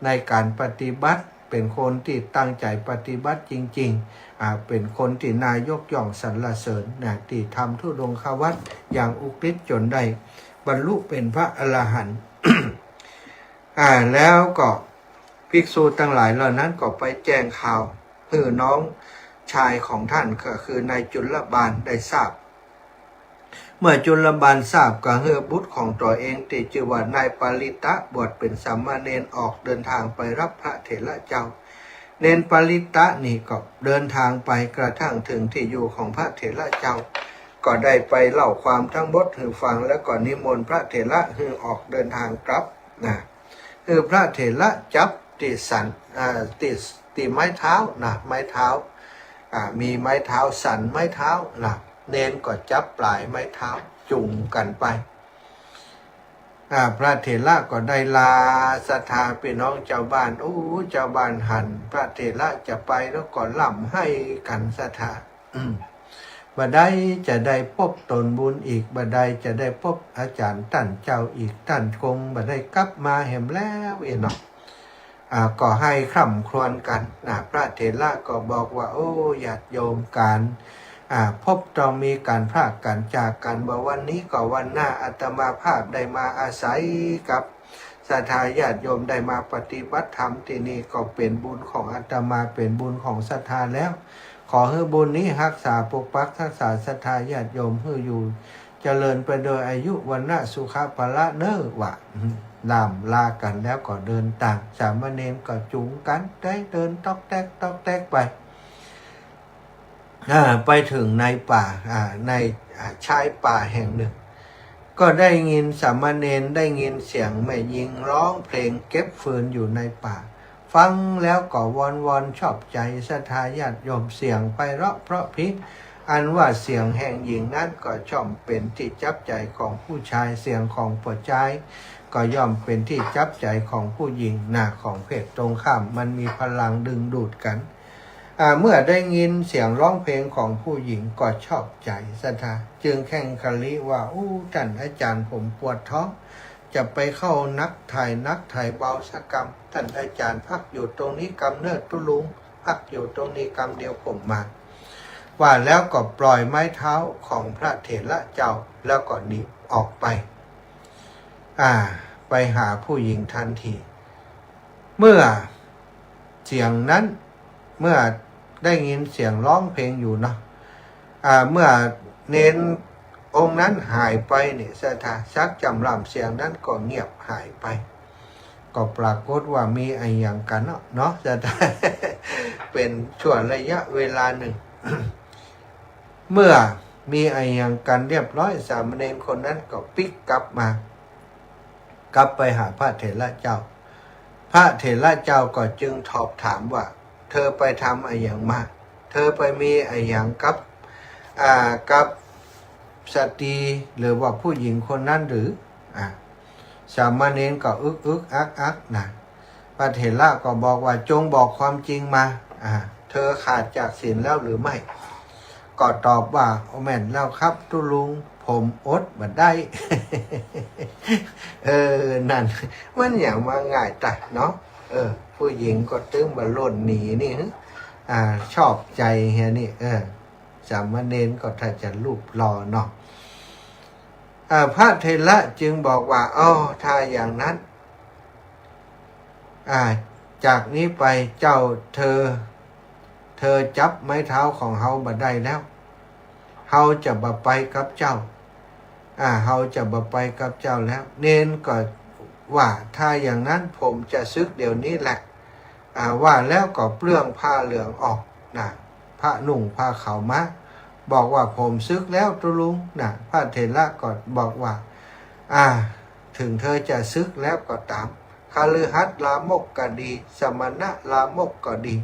ในการปฏิบัติเป็นคนที่ตั้งใจปฏิบัติจริงๆเป็นคนที่นายกย่องสรรเสริญที่ทำธุดงควัตรอย่างอุกฤษจนได้บรรลุเป็นพระอรหันต์ แล้วก็ภิกษุทั้งหลายเหล่านั้นก็ไปแจ้งข่าวให้น้องชายของท่านก็คือนายจุลบาลได้ทราบเมื่อจุลบาลทราบก็ให้บุตรของตัวเองที่ชื่อว่านายปาริตะบวชเป็นสามเณรออกเดินทางไปรับพระเถระเจ้าเนนปาริตะนี่ก็เดินทางไปกระทั่งถึงที่อยู่ของพระเถระเจ้าก็ได้ไปเล่าความทั้งหมดให้ฟังแล้วก็นิมนต์พระเถระให้ออกเดินทางกลับคือพระเถระจับติสันติไม้เท้าไม้เท้ามีไม้เท้าสันไม้เท้าเนนก็จับปลายไม้เท้าจุงกันไปพระเถระก็ได้ลาศรัทธาพี่น้องเจ้าบ้านเจ้าบ้านหันพระเถระจะไปแล้วก็ล่ำให้กันศรัทธาบัดใดจะได้พบตนบุญอีกบัดใดจะได้พบอาจารย์ท่านเจ้าอีกท่านคงบัดใดกลับมาแห่มแล้วเนาะก็ให้คร่ำครวญกันพระเถระก็บอกว่าญาติโยมการพบต้องมีการพรากกันจากกันวันนี้ก็วันหน้าอาตมาภาพได้มาอาศัยกับศรัทธาญาติโยมได้มาปฏิบัติธรรมที่นี่ก็เป็นบุญของอาตมาเป็นบุญของศรัทธาแล้วขอให้บุญนี้รักษาปกปักรักษาศรัทธาญาติโยมให้อยู่เจริญไปโดยอายุวันนะสุขภละเน้อวะลากันแล้วก็เดินต่างสามเณรก็จูงกันได้เดินตอกแตกไปไปถึงในป่าในชายป่าแห่งหนึ่งก็ได้ยินสามเณรได้ยินเสียงแม่หญิงร้องเพลงเก็บฟืนอยู่ในป่าฟังแล้วก็วอนชอบใจศรัทธาญาติโยมเสียงไพเราะเพราะพิอันว่าเสียงแห่งหญิงนั้นก็ย่อมเป็นที่จับใจของผู้ชายเสียงของผู้ชายก็ย่อมเป็นที่จับใจของผู้หญิงของเพศตรงข้ามมันมีพลังดึงดูดกัน เมื่อได้ยินเสียงร้องเพลงของผู้หญิงก็ชอบใจศรัทธาจึงแข่งคลิว่าท่านอาจารย์ผมปวดท้องจะไปเข้านักถ่ายเบาสกรรมท่านอาจารย์พักอยู่ตรงนี้กำเนิดตุลุงพักอยู่ตรงนี้กำเดียวผมมาว่าแล้วก็ปล่อยไม้เท้าของพระเถระเจ้าแล้วก็หนีออกไปไปหาผู้หญิงทันทีเมื่อเสียงนั้นเมื่อได้ยินเสียงร้องเพลงอยู่เนาะเมื่อเน้นองค์นั้นหายไปเนี่ยศรัทธาชักจำลำเสียงนั้นก็เงียบหายไปก็ปรากฏว่ามีอะไรอย่างกันเนาะศรัทธา เป็นช่วงระยะเวลาหนึ่ง เมื่อมีอะไรอย่างกันเรียบร้อยสามเณรคนนั้นก็ปิกกลับไปหาพระเถระเจ้าพระเถระเจ้าก็จึงสอบถามว่าเธอไปทำอะไรอย่างมาเธอไปมีอะไรอย่างกับสตรีหรือว่าผู้หญิงคนนั้นหรือสามเณรก็อึกอักนะพระเถระก็บอกว่าจงบอกความจริงมาเธอขาดจากศีลแล้วหรือไม่ก็ตอบว่าแม่นแล้วครับตุลุงผมอดมาได้ นั่นมันอย่างมาง่ายแต่เนาะผู้หญิงก็ตึงมาล่นหนีนี่ชอบใจเฮียนี่สามเณรก็ถ้าจะรูปรอเนาะพระเถระจึงบอกว่าถ้าอย่างนั้นจากนี้ไปเธอจับไม้เท้าของเฮามาได้แล้วเฮาจะมาไปกับเจ้าเฮาจะมาไปกับเจ้าแล้วเนนก็ว่าถ้าอย่างนั้นผมจะซึกเดี๋ยวนี้แหละว่าแล้วก็เปลื้องผ้าเหลืองออกผ้านุ่งผ้าขาวม้าบอกว่าผมซึกแล้วตุลุงพระเถระก็บอกว่าถึงเธอจะซึกแล้วก็ตามคฤหัสถ์ลามกก็ดีสมณะลามกก็ดี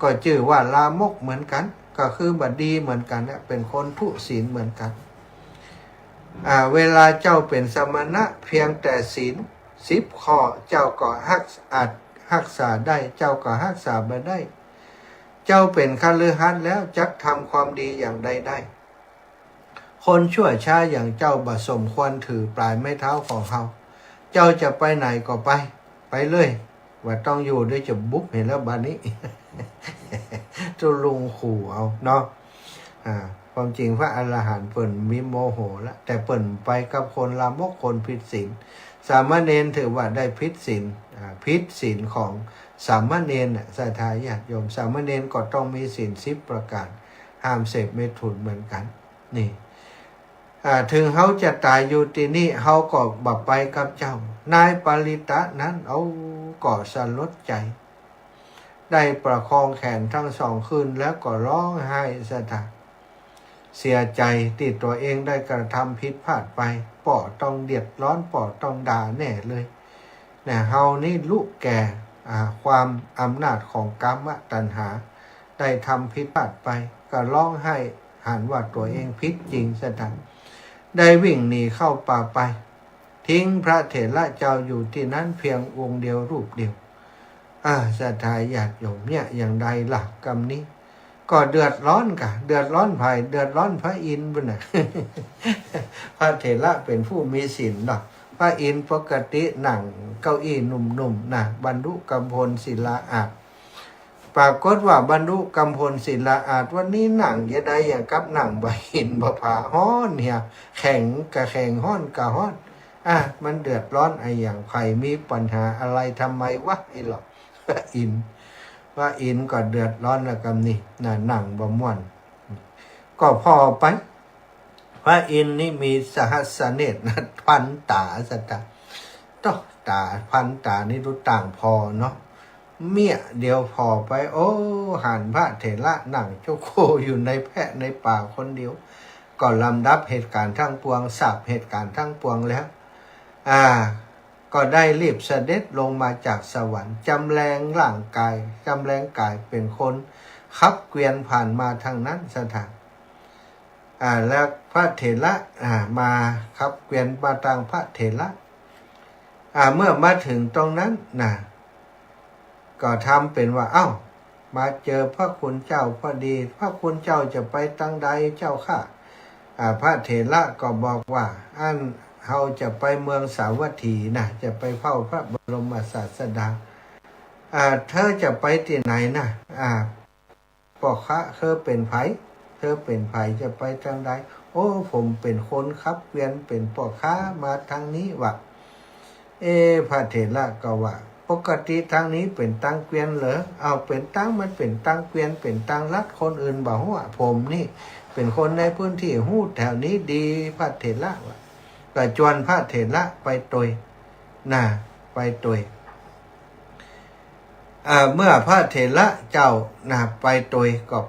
ก็ชื่อว่าลามกเหมือนกันก็คือบัดดีเหมือนกันเป็นคนทุศีลเหมือนกันเวลาเจ้าเป็นสมณะเพียงแต่ศีล10 ข้อเจ้าก็รักษาได้เจ้าก็รักษาไม่ได้เจ้าเป็นคฤหัสถ์แล้วจักทำความดีอย่างใดได้คนชั่วช้าอย่างเจ้าบ่สมควรถือปลายไม้เท้าของเขาเจ้าจะไปไหนก็ไปเลยว่าต้องอยู่ด้วยจะบุกเห็นแล้วบ้านนี้ จะลุงขู่เอาเนาะความจริงพระอรหันต์เปิ่นมีโมโหแล้วแต่เปิ่นไปกับคนลามกคนผิดศีลสามเณรถือว่าได้ผิดศีลของสามเณรศรัทธาญาติโยมสามเณรก็ต้องมีศีล10 ประการห้ามเสพเมถุนเหมือนกันนี่ถึงเขาจะตายอยู่ที่นี่เขาก็บับไปกับเจ้านายปริตะนั้นก็สลดใจได้ประคองแขนทั้ง 2คืนแล้วก็ร้องไห้ศรัทธาเสียใจที่ตัวเองได้กระทำผิดพลาดไปป่อต้องเดือดร้อนป่อต้องด่าแน่เลยเฮานี่ลูกแก่ความอำนาจของกามตัณหาได้ทำผิดพลาดไปก็ร้องไห้หันว่าตัวเองผิดจริงศรัทธาได้วิ่งหนีเข้าป่าไปทิ้งพระเถระเจ้าอยู่ที่นั้นเพียงองค์เดียวรูปเดียวศรัทธาญาติโยมเนี่ยอย่างใดล่ะกรรมนี้ก็เดือดร้อนเดือดร้อนภัยเดือดร้อนพระอินทร์บุญพระเถระเป็นผู้มีศีลเนาะพระอินทร์ปกตินั่งเก้าอี้หนุ่มๆบรรลุกำพลศิลาอาจปรากฏว่าบรรลุกำพลศิลาอาจวันนี้นั่งอย่าใดอย่างกับนั่งใบหินบ่ผาฮ้อนเนี่ยแข็งฮ้อนกะฮ้อนมันเดือดร้อนไอ้อย่างใครมีปัญหาอะไรทำไมวะไอ้หรอกพระอินทร์ก็เดือดร้อนแล้วกันนี่นั่งบ่ม่วนก็พอไปพระอินทร์นี่มีสหัสเนตรพันตาสัตตาตาพันตานี่รู้ต่างพอเนาะเมียเดียวพอไปหันพระเถระนั่งโจโคอยู่ในแพะในป่าคนเดียวก็ลำดับเหตุการณ์ทั้งปวงทราบเหตุการณ์ทั้งปวงแล้วก็ได้รีบเสด็จลงมาจากสวรรค์จำแรงกายเป็นคนขับเกวียนผ่านมาทางนั้นสถานแล้วพระเถระมาขับเกวียนมาทางพระเถระเมื่อมาถึงตรงนั้นก็ทำเป็นว่า มาเจอพระคุณเจ้าพอดีพระคุณเจ้าจะไปตั้งใดเจ้าค่ะพระเถระก็บอกว่าอันเขาจะไปเมืองสาวัตถีนะจะไปเฝ้าพระบรมศาสดาเธอจะไปที่ไหนนะพ่อค้าเธอเป็นไผจะไปทางใดโอ้ผมเป็นคนขับเกวียนเป็นพ่อค้ามาทางนี้วะพระเถระก็ว่าปกติทางนี้เป็นตังเกวียนเหรอเอาเป็นตังมันเป็นตังเกวียนเป็นตังรัดคนอื่นบอกว่าผมนี่เป็นคนในพื้นที่หู้แถวนี้ดีพระเถระว่าก็จวนพระเถระไปตุยไปตุยเมื่อพระเถระเจ้าไปตุยก็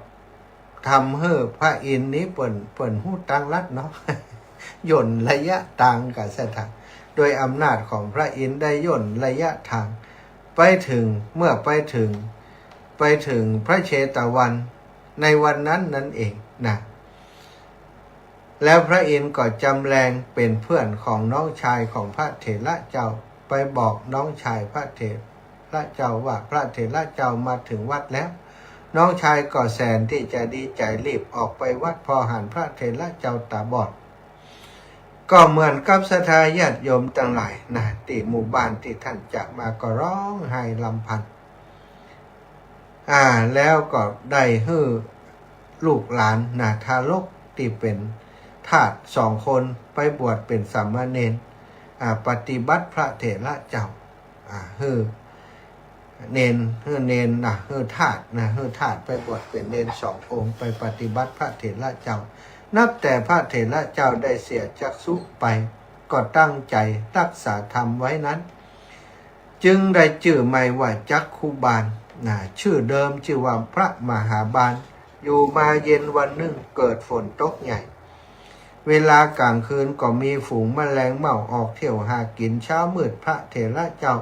ทำให้พระอินทร์นี้เปิ่นหู้ตังรัดเนาะ ย่นระยะทางกับสถานโดยอำนาจของพระอินทร์ได้ย่นระยะทางไปถึงพระเชตวันในวันนั้นนั่นเองนะแล้วพระอินทร์ก็จำแรงเป็นเพื่อนของน้องชายของพระเถระเจ้าไปบอกน้องชายพระเถระเจ้าว่าพระเถระเจ้ามาถึงวัดแล้วน้องชายก็แสนที่จะดีใจรีบออกไปวัดพอหันพระเถระเจ้าตาบอดก็เหมือนกับศรัทธาญาติโยมทั้งหลายนะที่หมู่บ้านที่ท่านจะมาก็ร้องไห้ลำพันแล้วก็ได้ฮื้อลูกหลานทารกที่เป็นทาส2 คนไปบวชเป็นสามเณรปฏิบัติพระเถระเจ้าฮื้อเนนฮื้อทาสไปบวชเป็นเนน2 องค์ไปปฏิบัติพระเถระเจ้านับแต่พระเถระเจ้าได้เสียจักษุไปก็ตั้งใจรักษาธรรมไว้นั้นจึงได้ชื่อใหม่ว่าจักขุบาลชื่อเดิมชื่อว่าพระมหาบาลอยู่มาเย็นวันหนึ่งเกิดฝนตกใหญ่เวลากลางคืนก็มีฝูงแมลงเม่าออกเที่ยวหากินเช้ามืดพระเถระเจ้า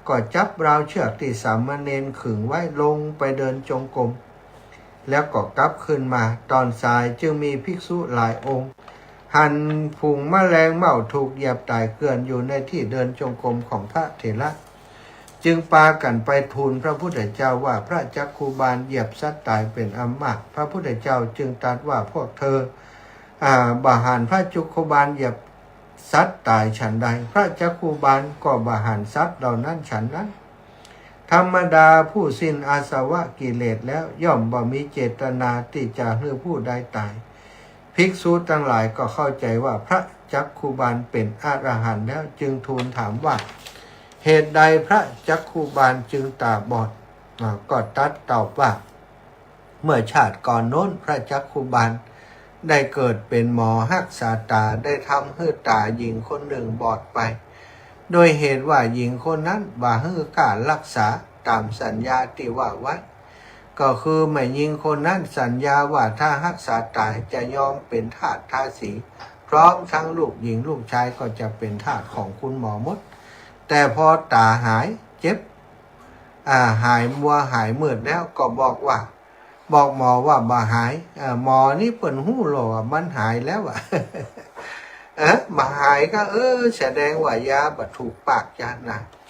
ก็จับราวเชือกที่สามเณรขึงไว้ลงไปเดินจงกรมแล้วก็กลับขึ้นมาตอนสายจึงมีภิกษุหลายองค์หันฝูงแมลงเม่าถูกเหยียบตายเกลื่อนอยู่ในที่เดินจงกรมของพระเถระจึงปากันไปทูลพระพุทธเจ้าว่าพระจักขุบาลเหยียบสัตว์ตายเป็นอัมมากพระพุทธเจ้าจึงตรัสว่าพวกเธอบาหารพระจักขุบาลเหยียบสัตว์ตายฉันใดพระจักขุบาลก็บาหารสัตว์เหล่านั้นฉันนั้นธรรมดาผู้สิ้นอาสวะกิเลสแล้วย่อมบ่มีเจตนาที่จะให้ผู้ใดตายภิกษุทั้งหลายก็เข้าใจว่าพระจักขุบาลเป็นอรหันต์แล้วจึงทูลถามว่าเหตุใดพระจักขุบาลจึงตาบอดก็ตรัสตอบว่าเมื่อชาติก่อนโน้นพระจักขุบาลได้เกิดเป็นหมอรักษาตาได้ทำให้ตาหญิงคนหนึ่งบอดไปโดยเหตุว่าหญิงคนนั้นบ่ให้การรักษาตามสัญญาที่ว่าไว้ก็คือแม่หญิงคนนั้นสัญญาว่าถ้ารักษาตายจะยอมเป็นทาสทาสีพร้อมทั้งลูกหญิงลูกชายก็จะเป็นทาสของคุณหมอมดแต่พอตาหายเจ็บหายมัวหายมืดแล้วก็บอกหมอว่าบ่หายหมอนี่เปิ่นหู้หรอมันหายแล้วมาหายก็แสดงว่ายาบัถูกปากยา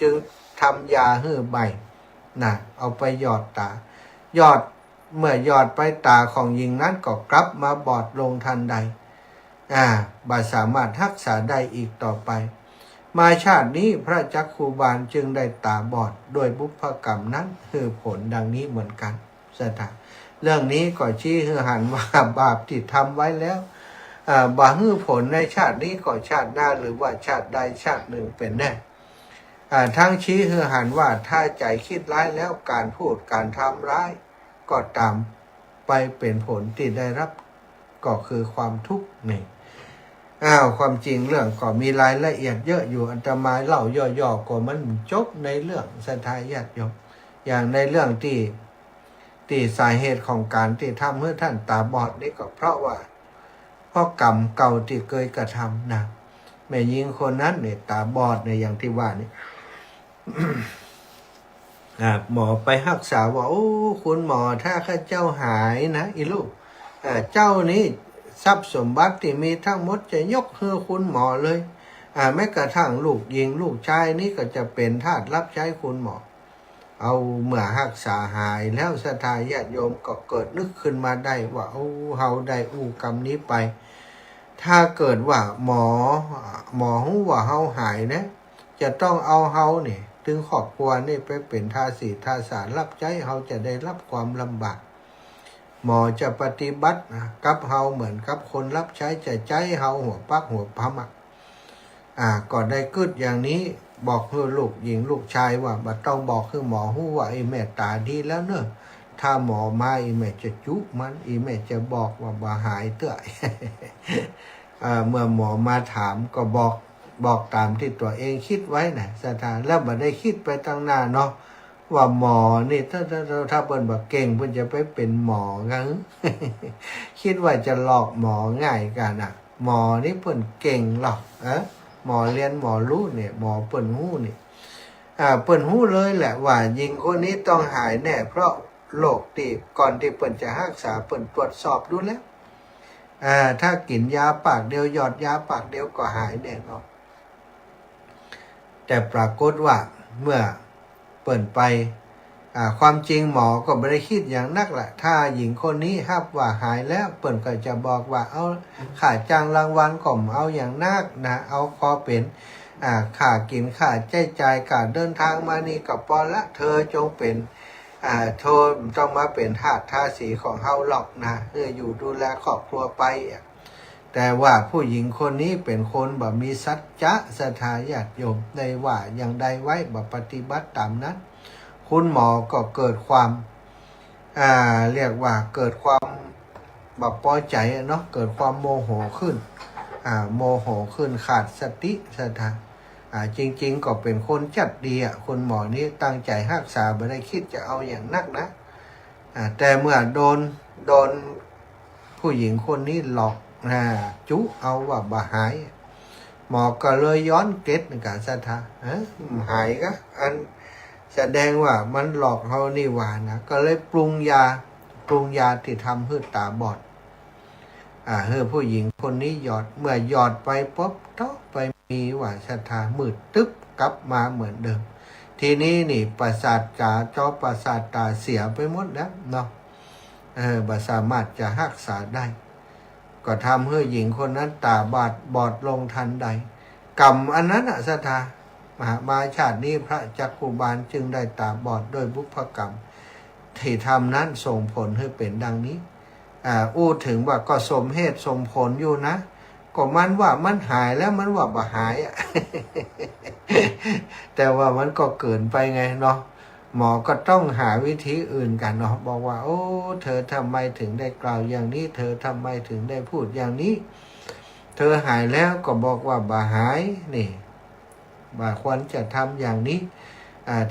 จึงทำยาให้ใบเอาไปหยอดตาเมื่อหยอดไปตาของหญิงนั้นก็กลับมาบอดลงทันใดบ่สามารถรักษาได้อีกต่อไปมาชาตินี้พระจักขุบาลจึงได้ตาบอดโดยบุพกรรมนั้นคือผลดังนี้เหมือนกันสถานเรื่องนี้ก็ชี้ให้หันว่าบาปที่ทำไว้แล้วบาฮื้อผลในชาตินี้ก็ชาติหน้าหรือว่าชาติใดชาติหนึ่งเป็นแน่ทั้งชี้ให้หันว่าถ้าใจคิดร้ายแล้วการพูดการทำร้ายก็ตามไปเป็นผลที่ได้รับก็คือความทุกข์นี่ความจริงเรื่องก็มีรายละเอียดเยอะอยู่อาตมาเล่าย่อๆก็มันจบในเรื่องศรัทธาญาติโยมอย่างในเรื่องที่สาเหตุของการที่ทำให้ท่านตาบอดนี่ก็เพราะกรรมเก่าที่เคยกระทำนะแม่หญิงคนนั้นเนี่ยตาบอดเนี่ยอย่างที่ว่านี่ หมอไปรักษาว่าโอ้คุณหมอถ้าข้าเจ้าหายนะอีลูกเจ้านี้ทรัพย์สมบัติที่มีทั้งหมดจะยกให้คุณหมอเลยแม้กระทั่งลูกหญิงลูกชายนี่ก็จะเป็นทาสรับใช้คุณหมอ เอาเมื่อรักษาหายแล้วศรัทธาญาติโยมก็เกิดนึกขึ้นมาได้ว่าโอ้เฮาได้กรรมนี้ไปถ้าเกิดว่าหมอฮู้ว่าเฮาหายนะจะต้องเอาเฮาเนี่ยถึงครอบครัวนี่ไปเป็นทาสีทาสารรับใช้เฮาจะได้รับความลำบากหมอจะปฏิบัติกับเฮาเหมือนกับคนรับใช้จะใจเฮาหัวปักหัวปั๊มก็ได้กึดอย่างนี้บอกคือลูกหญิงลูกชายว่าบ่ต้องบอกคือหมอฮู้ว่าไอ้แม่ตาดีแล้วเนอะถ้าหมอมาไอ้แม่จะจุมันไอ้แม่จะบอกว่าบ่หายเตื้อ เมื่อหมอมาถามก็บอกตามที่ตัวเองคิดไว้นะสถานแล้วบ่ได้คิดไปตั้งหน้าเนาะว่าหมอนี่ถ้าเปิ้นบ่เก่งเพิ่นจะไปเป็นหมอกัน คิดว่าจะหลอกหมอง่ายกันหมอนี่เปิ้นเก่งหรอกหมอเรียนหมอรู้เนี่ยหมอเปิ้นฮู้นี่เปิ้นฮู้เลยแหละว่าหญิงคนนี้ต้องหายแน่เพราะโรคที่ก่อนที่เปิ้นจะรักษาเปิ้นตรวจสอบดูแล้วถ้ากินยาปากเดียวหยอดยาปากเดียวก็หายแน่นอนแต่ปรากฏว่าเมื่อเปิ่นไปความจริงหมอก็ไม่ได้คิดอย่างนักแหละถ้าหญิงคนนี้ฮับว่าหายแล้วเปิ่นก็จะบอกว่าเอาค่าจ้างรางวัลก็เอาอย่างนักนะเอาพอเป็นค่ากินค่าใช้จ่ายการเดินทางมานี่ก็พอละเธอจงเป็นโทษต้องมาเป็นทาสทาสีของเฮาหรอกนะอยู่ดูแลครอบครัวไปแต่ว่าผู้หญิงคนนี้เป็นคนแบบมีสัจจะศรัทธาญาติโยมในว่าอย่างใดไว้แบบปฏิบัติตามนั้นคุณหมอก็เกิดความเรียกว่าเกิดความแบบพอใจเนาะเกิดความโมโหขึ้นโมโหขึ้นขาดสติศรัทธาจริงๆก็เป็นคนจัดดีคุณหมอนี้ตั้งใจรักษาไม่ได้คิดจะเอาอย่างนักนะแต่เมื่อโดนผู้หญิงคนนี้หลอกจุเอาว่าบ่หายหมอก็เลยย้อนเกตในการศรัทธาหายก็อันแสดงว่ามันหลอกเขานี่หว่านะก็เลยปรุงยาที่ทำให้ตาบอดให้ผู้หญิงคนนี้หยอดเมื่อหยอดไปปุ๊บต้องไปมีว่าศรัทธามืดตึ๊บกลับมาเหมือนเดิมทีนี้นี่ประสาทจอประสาทตาเสียไปหมดแล้วเนาะบ่สามารถจะรักษาได้ก็ทำให้หญิงคนนั้นตาบอดลงทันใดกรรมอันนั้นศรัทธามาชาตินี้พระจักกุบาลจึงได้ตาบอดโดยบุพกรรมที่ทำนั้นส่งผลให้เป็นดังนี้ถึงว่าก็สมเหตุสมผลอยู่นะก็มันว่ามันหายแล้วมันว่าบ่หาย แต่ว่ามันก็เกินไปไงเนาะหมอก็ต้องหาวิธีอื่นกันเนาะบอกว่าโอ้เธอทำไมถึงได้กล่าวอย่างนี้เธอทำไมถึงได้พูดอย่างนี้เธอหายแล้วก็บอกว่าบ่หายนี่บ่ควรจะทำอย่างนี้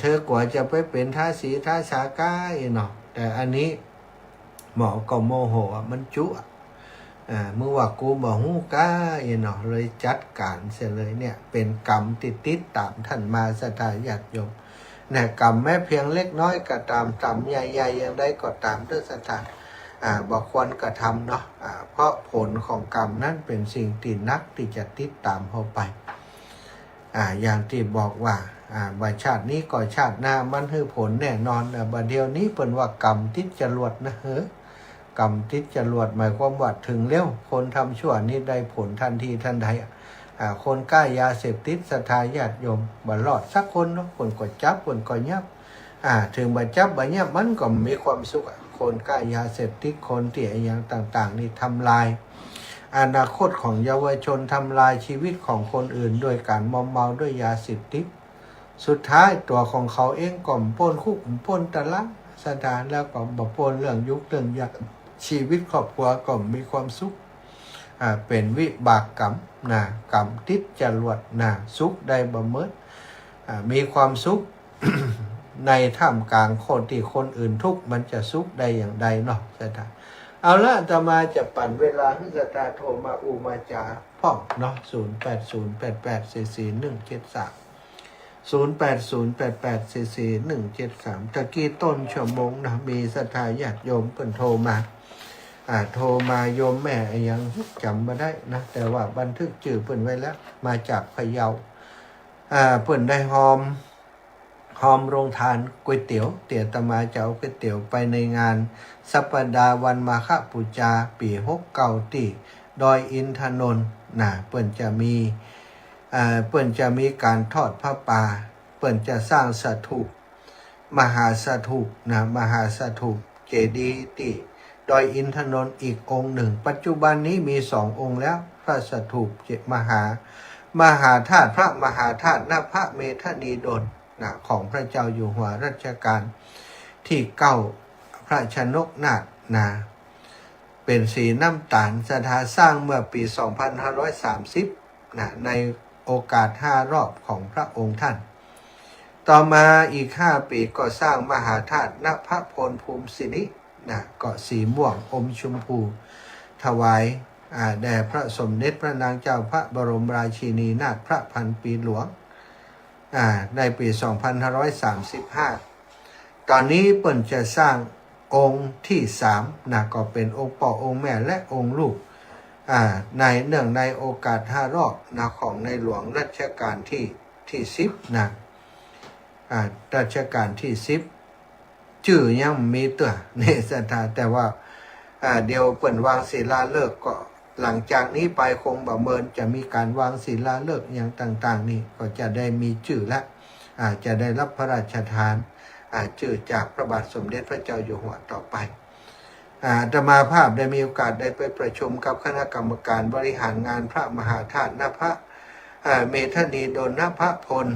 เธอกว่าจะไปเป็นทาสีทาสาก้าเนาะแต่อันนี้หมอก็โมโหมันจุเมื่อว่ากูบ่ฮู้ก้าเนาะเลยจัดการเสียเลยเนี่ยเป็นกรรมติดตามท่านมาศรัทธาญาติโยมเนี่ยกรรมแม้เพียงเล็กน้อยก็ตามใหญ่ๆอย่างใดก็ตามด้วยศรัทธาบอกควรกระทำเนาะเพราะผลของกรรมนั้นเป็นสิ่งที่นักที่จะติดตามเข้าไปอย่างที่บอกว่าบัดชาตินี้ก็ชาติหน้ามันให้ผลแน่นอนบัดเดียวนี้เป็นว่ากรรมติดจรวดนะกรรมติดจรวดหมายความว่าถึงเร็วคนทำชั่วนี้ได้ผลทันทีทันใดคนกล้ายาเสพติดศรัทธาญาติโยมบ่รอดสักคนเนาะคนก็จับคนก็ยับถึงบ่จับบ่ยับมันก็มีความสุขคนกล้ายาเสพติดคนที่อย่างต่างๆนี่ทำลายอนาคตของเยาวชนทำลายชีวิตของคนอื่นโดยการมอมเมาด้วยยาเสพติดสุดท้ายตัวของเขาเองก็ปนคุกปนตะลังสถานแล้วก็บ่ปนเรื่องยุคเรื่องยาชีวิตครอบครัวก็มีความสุขเป็นวิบากกรรมกรรมติดจรวดสุขได้บ่เมิดมีความสุข ในท่ามกลางคนที่คนอื่นทุกข์มันจะสุขได้อย่างใดเนาะสถานเอาละอาตมาจะปั่นเวลาให้สตาโทรมามาจาพ่องเนาะ0808844173 0808844173ตะกี้ต้นชั่วโมงนะมีศรัทธาญาติโยมเพิ่นโทรมาโยมแม่ยังจำมาได้นะแต่ว่าบันทึกชื่อเพิ่นไว้แล้วมาจากพะเยาเพิ่นได้ห หอมโรงทานก๋วยเตี๋ยวเตี๋ยตมาจะเอาก๋วยเตี๋ยวไปในงานสัปดาห์วันมาฆบูชาปี69ที่ดอยอินทนนท์นะเปิ่นจะมีการทอดผ้าป่าเปิ่นจะสร้างสถูปมหาสถูปนะมหาสถูปเจดีย์ที่ดอยอินทนนท์อีกองค์หนึ่งปัจจุบันนี้มี2 องค์แล้วพระสถูปมหาธาตุพระมหาธาตุณพระเมธนีดลนะของพระเจ้าอยู่หัวรัชกาลที่9พระชนกนาถนะเป็นสีน้ำตาลสถานสร้างเมื่อปี2530นะในโอกาส5 รอบของพระองค์ท่านต่อมาอีก5 ปีก็สร้างมหาธาตุณพระพลภูมิสิรินะเกาะสีม่วงอมชมพูถวายแด่พระสมเด็จพระนางเจ้าพระบรมราชินีนาถพระพันปีหลวงในปี 2535 ตอนนี้เปิ่นจะสร้างองค์ที่3นะก็เป็นองค์พ่อองค์แม่และองค์ลูกเนื่องในโอกาส5 รอบนะของในหลวงรัชกาลที่10นะรัชกาลที่10ชื่อยังมีตัวในสถานแต่ว่าเดี๋ยวเปิ่นวางศิลาฤกษ์ก็หลังจากนี้ไปคงประเมินจะมีการวางศิลาฤกษ์อย่างต่างๆนี่ก็จะได้มีชื่อและจะได้รับพระราชทานชื่อจากพระบาทสมเด็จพระเจ้าอยู่หัวต่อไปอาตมาภาพได้มีโอกาสได้ไปประชุมกับคณะกรรมการบริหารงานพระมหาธาตุณพระเมธนีดลณพระพล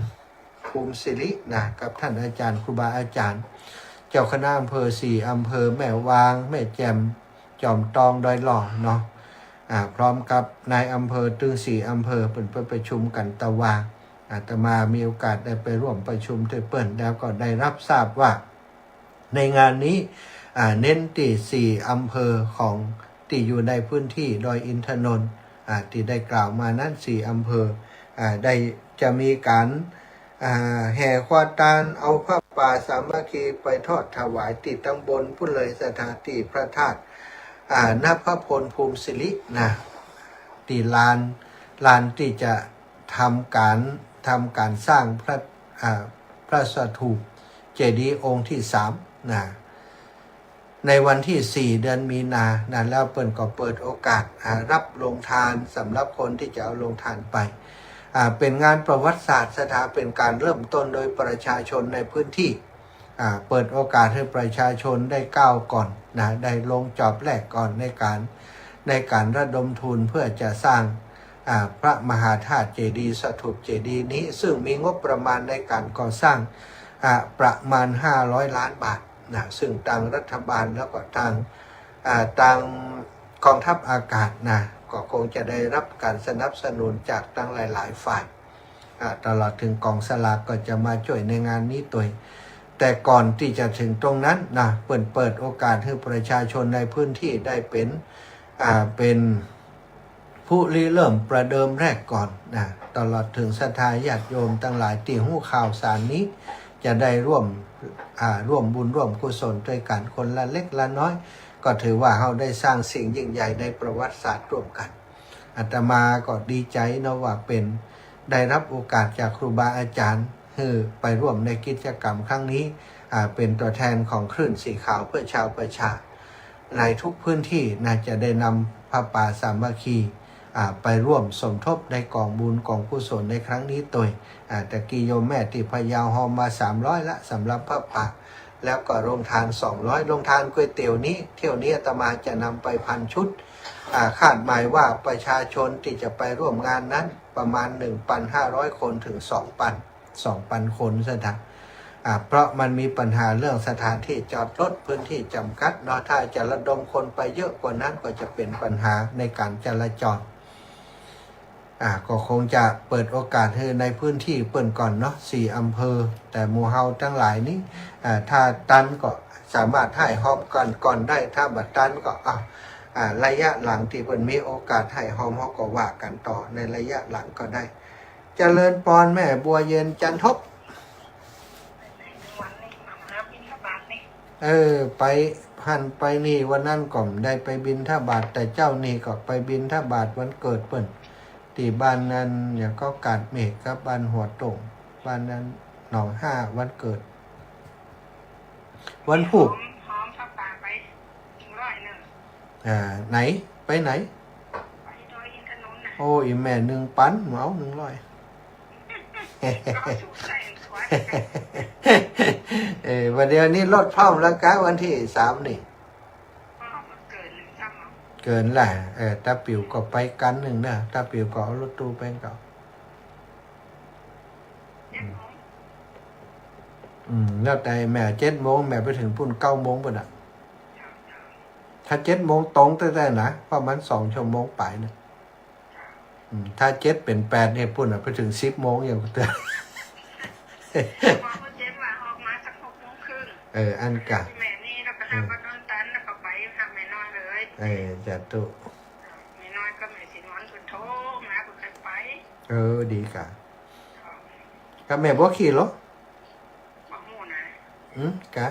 ภูมิสิรินะกับท่านอาจารย์ครูบาอาจารย์เจ้าคณะอำเภอ4 อำเภอแม่วางแม่แจ่มจอมตองดอยหล่อเนาะพร้อมกับนายอำเภอตึง4 อำเภอเป็นไปประชุมกันตะวาอาตมามีโอกาสได้ไปร่วมประชุมด้วยเปิ้นแล้วก็ได้รับทราบว่าในงานนี้เน้นที่4 อำเภอของที่อยู่ในพื้นที่ดอยอินทนนท์ที่ได้กล่าวมานั้น4 อำเภอได้จะมีการแห่ควาตานเอาผ้าป่าสามัคคีไปทอดถวายติดตำบลพุ่นเลยสถานที่พระธาตุณพระพลภูมิสิรินะที่ลานที่จะทำการสร้างพระสถูปเจดีย์องค์ที่3นะในวันที่4 เดือนมีนานะแล้วเปิ่นก็เปิดโอกาสรับโรงทานสำหรับคนที่จะเอาโรงทานไปเป็นงานประวัติศาสตร์สถานเป็นการเริ่มต้นโดยประชาชนในพื้นที่เปิดโอกาสให้ประชาชนได้ก้าวก่อนนะได้ลงจอบแรกก่อนในการระดมทุนเพื่อจะสร้างพระมหาธาตุเจดีย์สถูปเจดีย์นี้ซึ่งมีงบประมาณในการก่อสร้างประมาณ500 ล้านบาทนะซึ่งทางรัฐบาลแล้วก็ทางกองทัพอากาศนะก็คงจะได้รับการสนับสนุนจากทั้งหลายๆฝ่ายตลอดถึงกองสลากก็จะมาช่วยในงานนี้ตัวแต่ก่อนที่จะถึงตรงนั้นนะเปิดโอกาสให้ประชาชนในพื้นที่ได้เป็นผู้ริเริ่มประเดิมแรกก่อนนะตลอดถึงศรัทธาญาติโยมทั้งหลายที่หู้ข่าวสารนี้จะได้ร่วมบุญร่วมกุศลด้วยกันคนละเล็กละน้อยก็ถือว่าเราได้สร้างสิ่งยิ่งใหญ่ในประวัติศาสตร์ร่วมกันอาตมาก็ดีใจนะว่าได้รับโอกาสจากครูบาอาจารย์ไปร่วมในกิจกรรมครั้งนี้เป็นตัวแทนของคลื่นสีขาวเพื่อชาวประชาในทุกพื้นที่น่าจะได้นำผ้าป่าสามัคคีไปร่วมสมทบในกองบุญกองกุศลในครั้งนี้ตัวแต่กิโยมแม่ที่พะเยาหอมมา300ละสำหรับผ้าป่าแล้วก็โรงทาน200โรงทานก๋วยเตี๋ยวนี้เที่ยวนี้อาตมาจะนำไป1,000 ชุดคาดหมายว่าประชาชนที่จะไปร่วมงานนั้นประมาณ 1,500 คนถึง 2,000 คนซะนะเพราะมันมีปัญหาเรื่องสถานที่จอดรถพื้นที่จำกัดเนาะถ้าจะระดมคนไปเยอะกว่านั้นก็จะเป็นปัญหาในการจราจรก็คงจะเปิดโอกาสให้ในพื้นที่เปิดก่อนเนาะ4 อำเภอแต่หมู่เฮาทั้งหลายนี้ถ้าตันก็สามารถให้หอมก่อนได้ถ้าบัดตันก็ระยะหลังที่เพิ่นมีโอกาสให้หอมเขาก็ว่ากันต่อในระยะหลังก็ได้เจริญพรแม่บัวเย็นจันทบไปพันไปนี่วันนั้นก็ได้ไปบิณฑบาตแต่เจ้านี่ก็ไปบิณฑบาตวันเกิดเปิ้นที่บ้านนั้นอย่างก็กาดเมฆกับบ้านหัวโต่งบ้านนั้น หนองห้าวันเกิด วันผูก หอมผ้าป่าไป100 ไหนไปไหน ไปดอยอินทนนท์นะ โอ้อีแม่1 ปันเหมา100 ก็สุกใส่สวย วันเดียวนี้ลดเพิ่มแล้วกะวันที่3นี่ ก็มันเกิน1ซ้ำเอา เกินแหละตาปิวก็ไปกันหนึ่งนะตาปิวก็เอารถตู้ไปเก่า เจ็ดโมง แล้วแต่แม่7 โมงแม่ไปถึงพุ่น9 โมงปุ่นอ่ะ จ้า ถ้า7 โมงตรงแต่นะประมาณ2 ชั่วโมงไปนะถ้า7 เป็น 8เนี่ยปุ่นอ่ะไปถึง10 โมงอย่างเตือน พอเจ็ดว่าออกมาสัก6 โมงครึ่ง อันกะ แม่นี่เราก็ทำบ้านนอนตันแล้วก็ไปทำแม่น้อยเลย จะตุ แม่น้อยก็แม่สินวันคุณโทรมาคุณใครไป ดีกะกับแม่บ่ขี่หรอ บอกหมูนะ กะ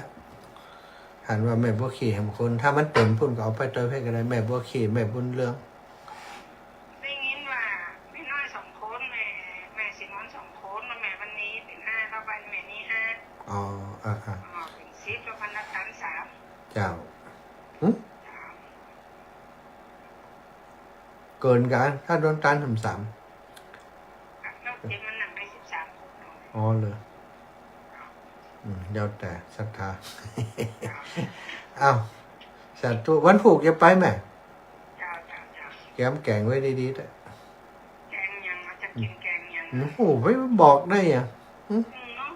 หันว่าแม่บ่ขี่แห่งคนถ้ามันเต็มพุ่นก็เอาไปเติมให้กันได้แม่บ่ขี่แม่บุญเรื่อง ได้ยินว่าแม่น้อย2 คนแม่สินวัน2 คนแม่วันนี้เป็น5แล้ววันแม่นี้5 อ๋อเป็น10แล้ววันนักตัน3 เจ้าเกินกันถ้าโดนตันทำ3แล้วเจ็ดมันหนังได้13 คน อ๋อเลยเดี๋ยวแต่ศรัทธา อ้าวสาธุวันผูกจะไปไหม จ้า แกมแกงไว้ดีๆแต่ แกงยังมาจะกินแกงยัง โอ้โหไม่บอกได้อ่ะ เนาะ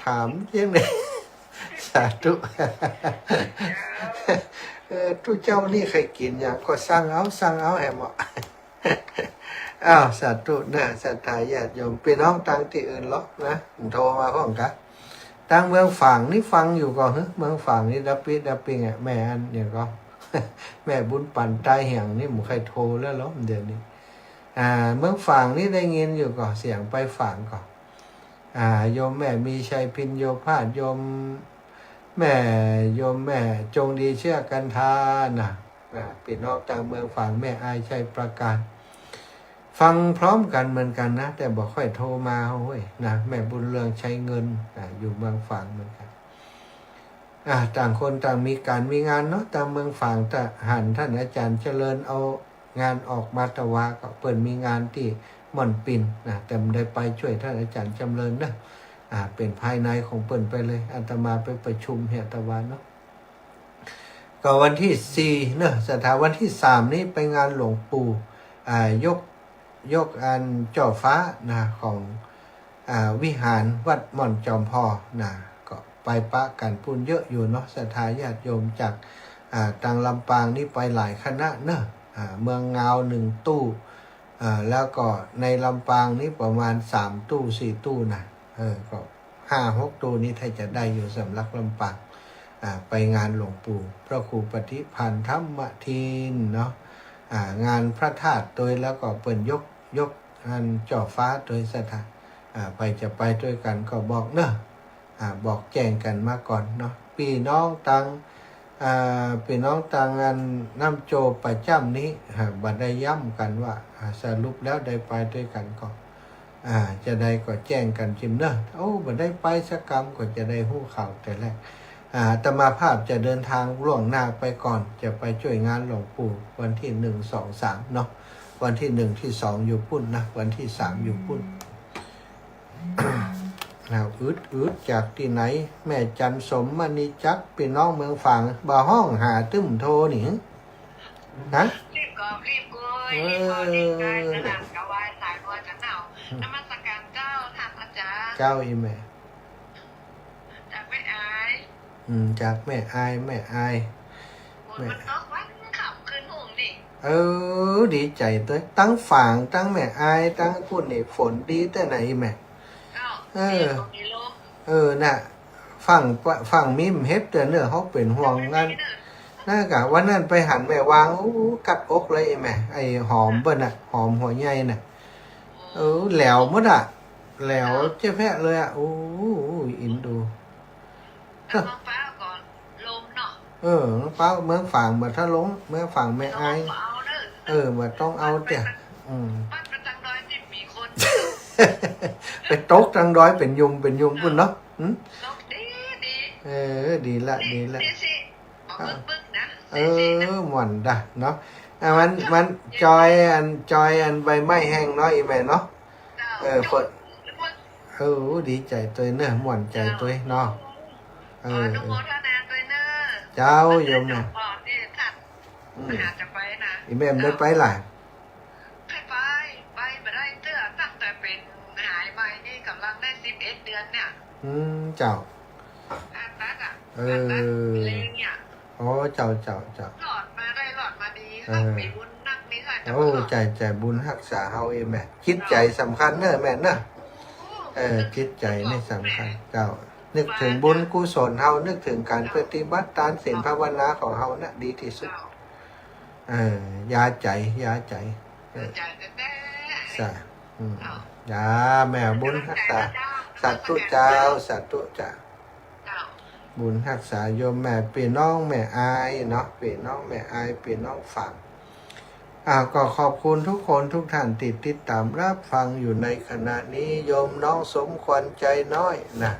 ถามเรื่องไหน สาธุ ทุกเจ้านี่ใครกินอย่างก็สั่งเอาแหม อ้าวสาธุนะศรัทธาญาติโยมพี่น้องต่างที่อื่นหรอกนะโทรมาพ้องกันต่างเมืองฝั่งนี่ฟังอยู่ก่อนเมืองฝั่งนี่ดับปิงอ่ะแม่อันเนี่ยก็ แม่บุญปั่นใต้เหี่ยงนี่หมูใครโทรแล้วหรอเดี๋ยวนี้เมืองฝั่งนี่ได้เงินอยู่ก่อนเสียงไปฝั่งก่อนโยมแม่มีชัยพินโยภาสโยมแม่จงดีเชื่อกันทานะปิดนอกต่างเมืองฝั่งแม่อายชัยประการฟังพร้อมกันเหมือนกันนะแต่บอกค่อยโทรมาเว้ยนะแม่บุญเรืองใช้เงินอยู่เมืองฝั่งเหมือนกันต่างคนต่างมีการมีงานเนาะต่างเมืองฝั่งแต่หันท่านอาจารย์เจริญเอางานออกมาตวาก็เปิดมีงานที่ม่อนปินนะแต่ได้ไปช่วยท่านอาจารย์จำเริญนะเป็นภายในของเปิ่นไปเลยอาตมาไปประชุมเหตุวันเนาะก็วันที่4เนอะสถานวันที่3นี้ไปงานหลวงปู่ยกอันเจ้าฟ้านะของวิหารวัดม่อนจอมพอนะก็ไปปะกันปุนเยอะอยู่เนาะศรัทธาญาติโยมจากต่างลำปางนี่ไปหลายคณะเนอะเมืองเงา1 ตู้แล้วก็ในลำปางนี่ประมาณ3 ตู้ 4 ตู้นะก็5-6 ตู้นี้ถ้าจะได้อยู่สำหรับลำปางไปงานหลวงปู่พระครูปฏิพันธ์ธรรมทินเนาะงานพระธาตุโดยแล้วก็เปิ่นยกอันจ่อฟ้าโดยสถานไปจะไปด้วยกันก็บอกเนอะบอกแจ้งกันมาก่อนเนาะพี่น้องต่างอันน้ำโจประจำนี้บัดได้ย้ำกันว่าสรุปแล้วได้ไปด้วยกันก็จะได้ก็แจ้งกันจิมเนอะบัดได้ไปสักกรรมก็จะได้หู้ข่าวแต่แรกอาตมาภาพจะเดินทางล่วงหน้าไปก่อนจะไปช่วยงานหลวงปู่วันที่1 2 3เนาะวันที่1ที่2อยู่พุ่นนะวันที่3อยู่พุ่น แล้วอืดจากที่ไหนแม่จันสมมณีจักพี่น้องเมืองฝั่งบ่าห้องหาตึ้มโทนี่นะรีบก่อนรีบกุยรีบกันนะกวายสายบัวจะหนาวน้ำมันสกัดเจ้าท่านอาจารย์ เจ้าอีแม่ จากไม่อาย จากแม่อายมันตกวันขับขึ้นหุ่งนี่ดีใจตัวตั้งฝั่งตั้งแม่อายตั้งพุ่นนี่ฝนดีแต่ไหนแม่น่ะฝั่งมิมเฮ็ดแต่เนื้อเขาเป็นห่วงงั้นน่ากะวันนั้นไปหันแม่วางกัดอกเลยแม่ไอ้หอมเบิ่นน่ะหอมหัวใหญ่น่ะแหลวหมดอ่ะแหลวเจ๊แพะเลยอ่ะอินดูน้องฟ้าก่อนลมเนาะน้องฟ้าเมืองฝั่งมาถ้าลงเมืองฝั่งแม่อายมาต้องเอาเตี่ยปั้นประจังดอยที่มีคน ไปตกทางดอยเป็นยุงพุ่นเนาะหึ นกดี ดีละดีละ นี่สิเอาบึ้งนะ หม่อนดะเนาะมันจอยอันใบไม้แห้งเนาะอีแม่เนาะฝนดีใจตัวเนื้อม่วนใจตัวเนาะอนุโมทนาด้วยเนอะ เจ้าโยมเนี่ย ปอดนี่ท่านหาจะไปนะ อีแม่ได้ไปหลาย ไปมาได้เตื้อตั้งแต่เป็นหายใหม่นี่กำลังได้11 เดือนเนี่ย เจ้า อาตักอ่ะ เล งเนี่ย อ๋อเจ้าหลอดมาได้หลอดมาดีต้องมีบุญนักนี่ค่ะ ใจบุญรักษาเฮาเองแม่คิดใจสำคัญเนอะแม่เนอะคิดใจนี่สำคัญเจ้านึกถึงบุญกุศลเฮานึกถึงการปฏิบัติตามศีลภาวนาของเฮานะดีที่สุดยาใจใจแน่ใช่ยาแม่บุญรักษาสัตว์ตุเจ้าบุญรักษาโยมแม่พี่น้องแม่อายเนาะพี่น้องแม่อายพี่น้องฝั่งก็ขอบคุณทุกคนทุกท่านติดตามรับฟังอยู่ในขณะนี้โยมน้องสมควรใจน้อยนะ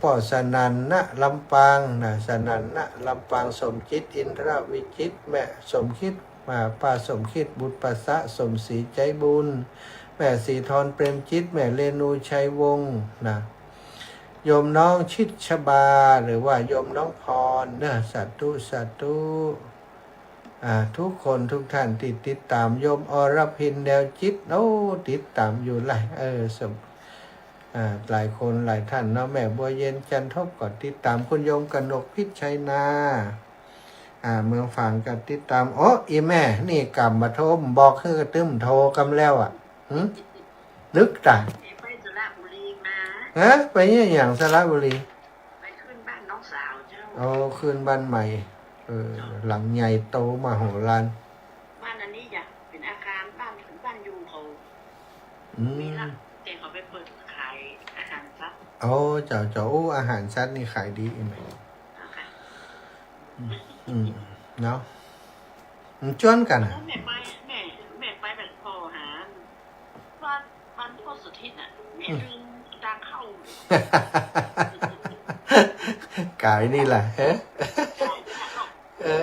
พ่อสนันนะลำปางนะสนันนะลำปางสมจิตอินทรวิจิตแม่สมคิดป้าสมคิดบุตรประสะสมศรีใจบุญแม่สีทรเปรมจิตแม่เรนูชัยวงศ์นะโยมน้องชิดชบาหรือว่าโยมน้องพรนะสัตตุทุกคนทุกท่านติดตามโยมอรพินแนวจิตติดตามอยู่หลายหลายคนหลายท่านเนาะแม่บัวเย็นจันทบก็ติดตามคุณโยมกนกพิชัยนาเมืองฝางก็ติดตามอีแม่นี่กำมาโทรบอกคือกระตึ้มโทรกำแล้วนึกตาไปสระบุรีมา ไปเนี่ยอย่างสระบุรีไปขึ้นบ้านน้องสาวเจ้าขึ้นบ้านใหม่หลังใหญ่โตมโหฬารบ้านอันนี้อยากเป็นอาคารบ้านยูเขามีละแต่เขาไปเปิดขายอาหารซัดเจ้าอาหารซัดนี่ขายดีไหมเนาะชวนกันแม่ไปแบบพอหาวันพ่อสุทิศอ่ะแม่ลืมดังเข้ากายนี่แหละ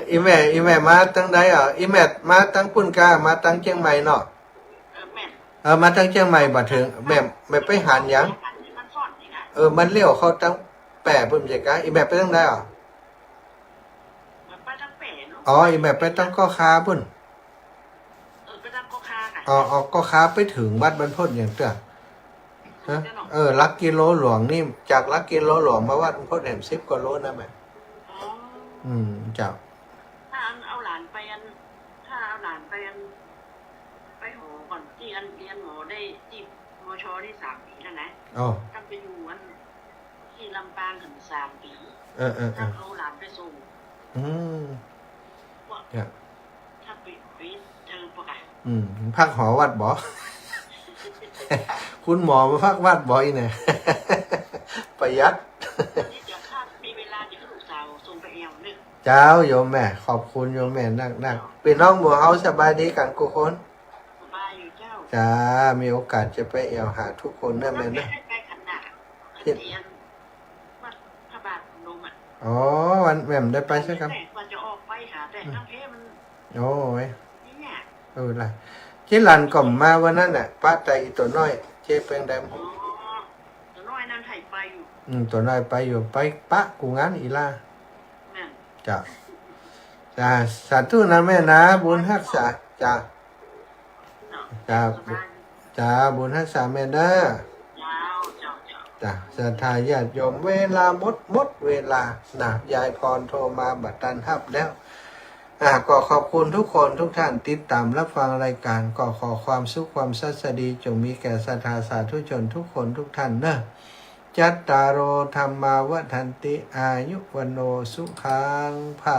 อีแม่มาตั้งใดอีแม่มาตั้งปุ่นกามาตั้งเชียงใหม่เนาะมาตั้งเชียงใหม่บ่ถึงแม่ไปหานยังมันเลี้ยวเขาตั้งแปะปุ่นจักกะอีแม่ไปตั้งใดไปตั้งแปะเนาะอีแม่ไปตั้งก็ค้าปุ่นไปตั้งก็ค้าค่ะก็ค้าไปถึงวัดบรรพตอย่างเด้อลักกิโลหลวงนี่จากลักกิโลหลวงมาวัดบรรพตแห่ง10 กว่าโลนะแม่เจ้าถ้าเอาหลานไปไปหอก่อนที่เรียนหมอได้ที่มชได้3 ปีแล้วนะต้องไปอยู่ที่ลำปางถึง3 ปีต้องเอาหลานไปส่งถ้าไปเจอปะค่ะพักหอวัดบ่ คุณหมอมาพักวัดบ่อยเนี่ยประหยัดมีเวลาที่ลูกสาวส่งไปเอวนึกเจ้าโยมแม่ขอบคุณโยมแม่นักเป็นน้องบัวเฮาสบายดีกันกุคนสบายอยู่เจ้าจ้ามีโอกาสจะไปเอวหาทุกคนนะแม่นะไปขันหนักเรียนวัดพระบาทลงวันแม่ได้ไปใช่ครับวันจะออกไปหาแต่ทั้งเพมันยล่ะเจรันก่อมมาวันนั้นน่ะป้าใจตัวน้อยเจ๊เพียงแดมตัวน้อยนั่นไถไปอยู่ตัวน้อยไปอยู่ไปปะกูงานอีล่าจ้าสาธุนะแม่นะบุญรักษาจ้าบุญรักษาแม่เด้อจ้าศรัทธาญาติโยมเวลาหมดเวลานะยายพรโทรมาบัดตันทับแล้วก็ขอบคุณทุกคนทุกท่านติดตามรับฟังรายการก็ขอความสุขความสัสดีจงมีแก่ศรัทธาสาธุชนทุกคนทุกท่านเนอะจัตตารโอธรรมาวัฏันติอายุวโนสุขังภา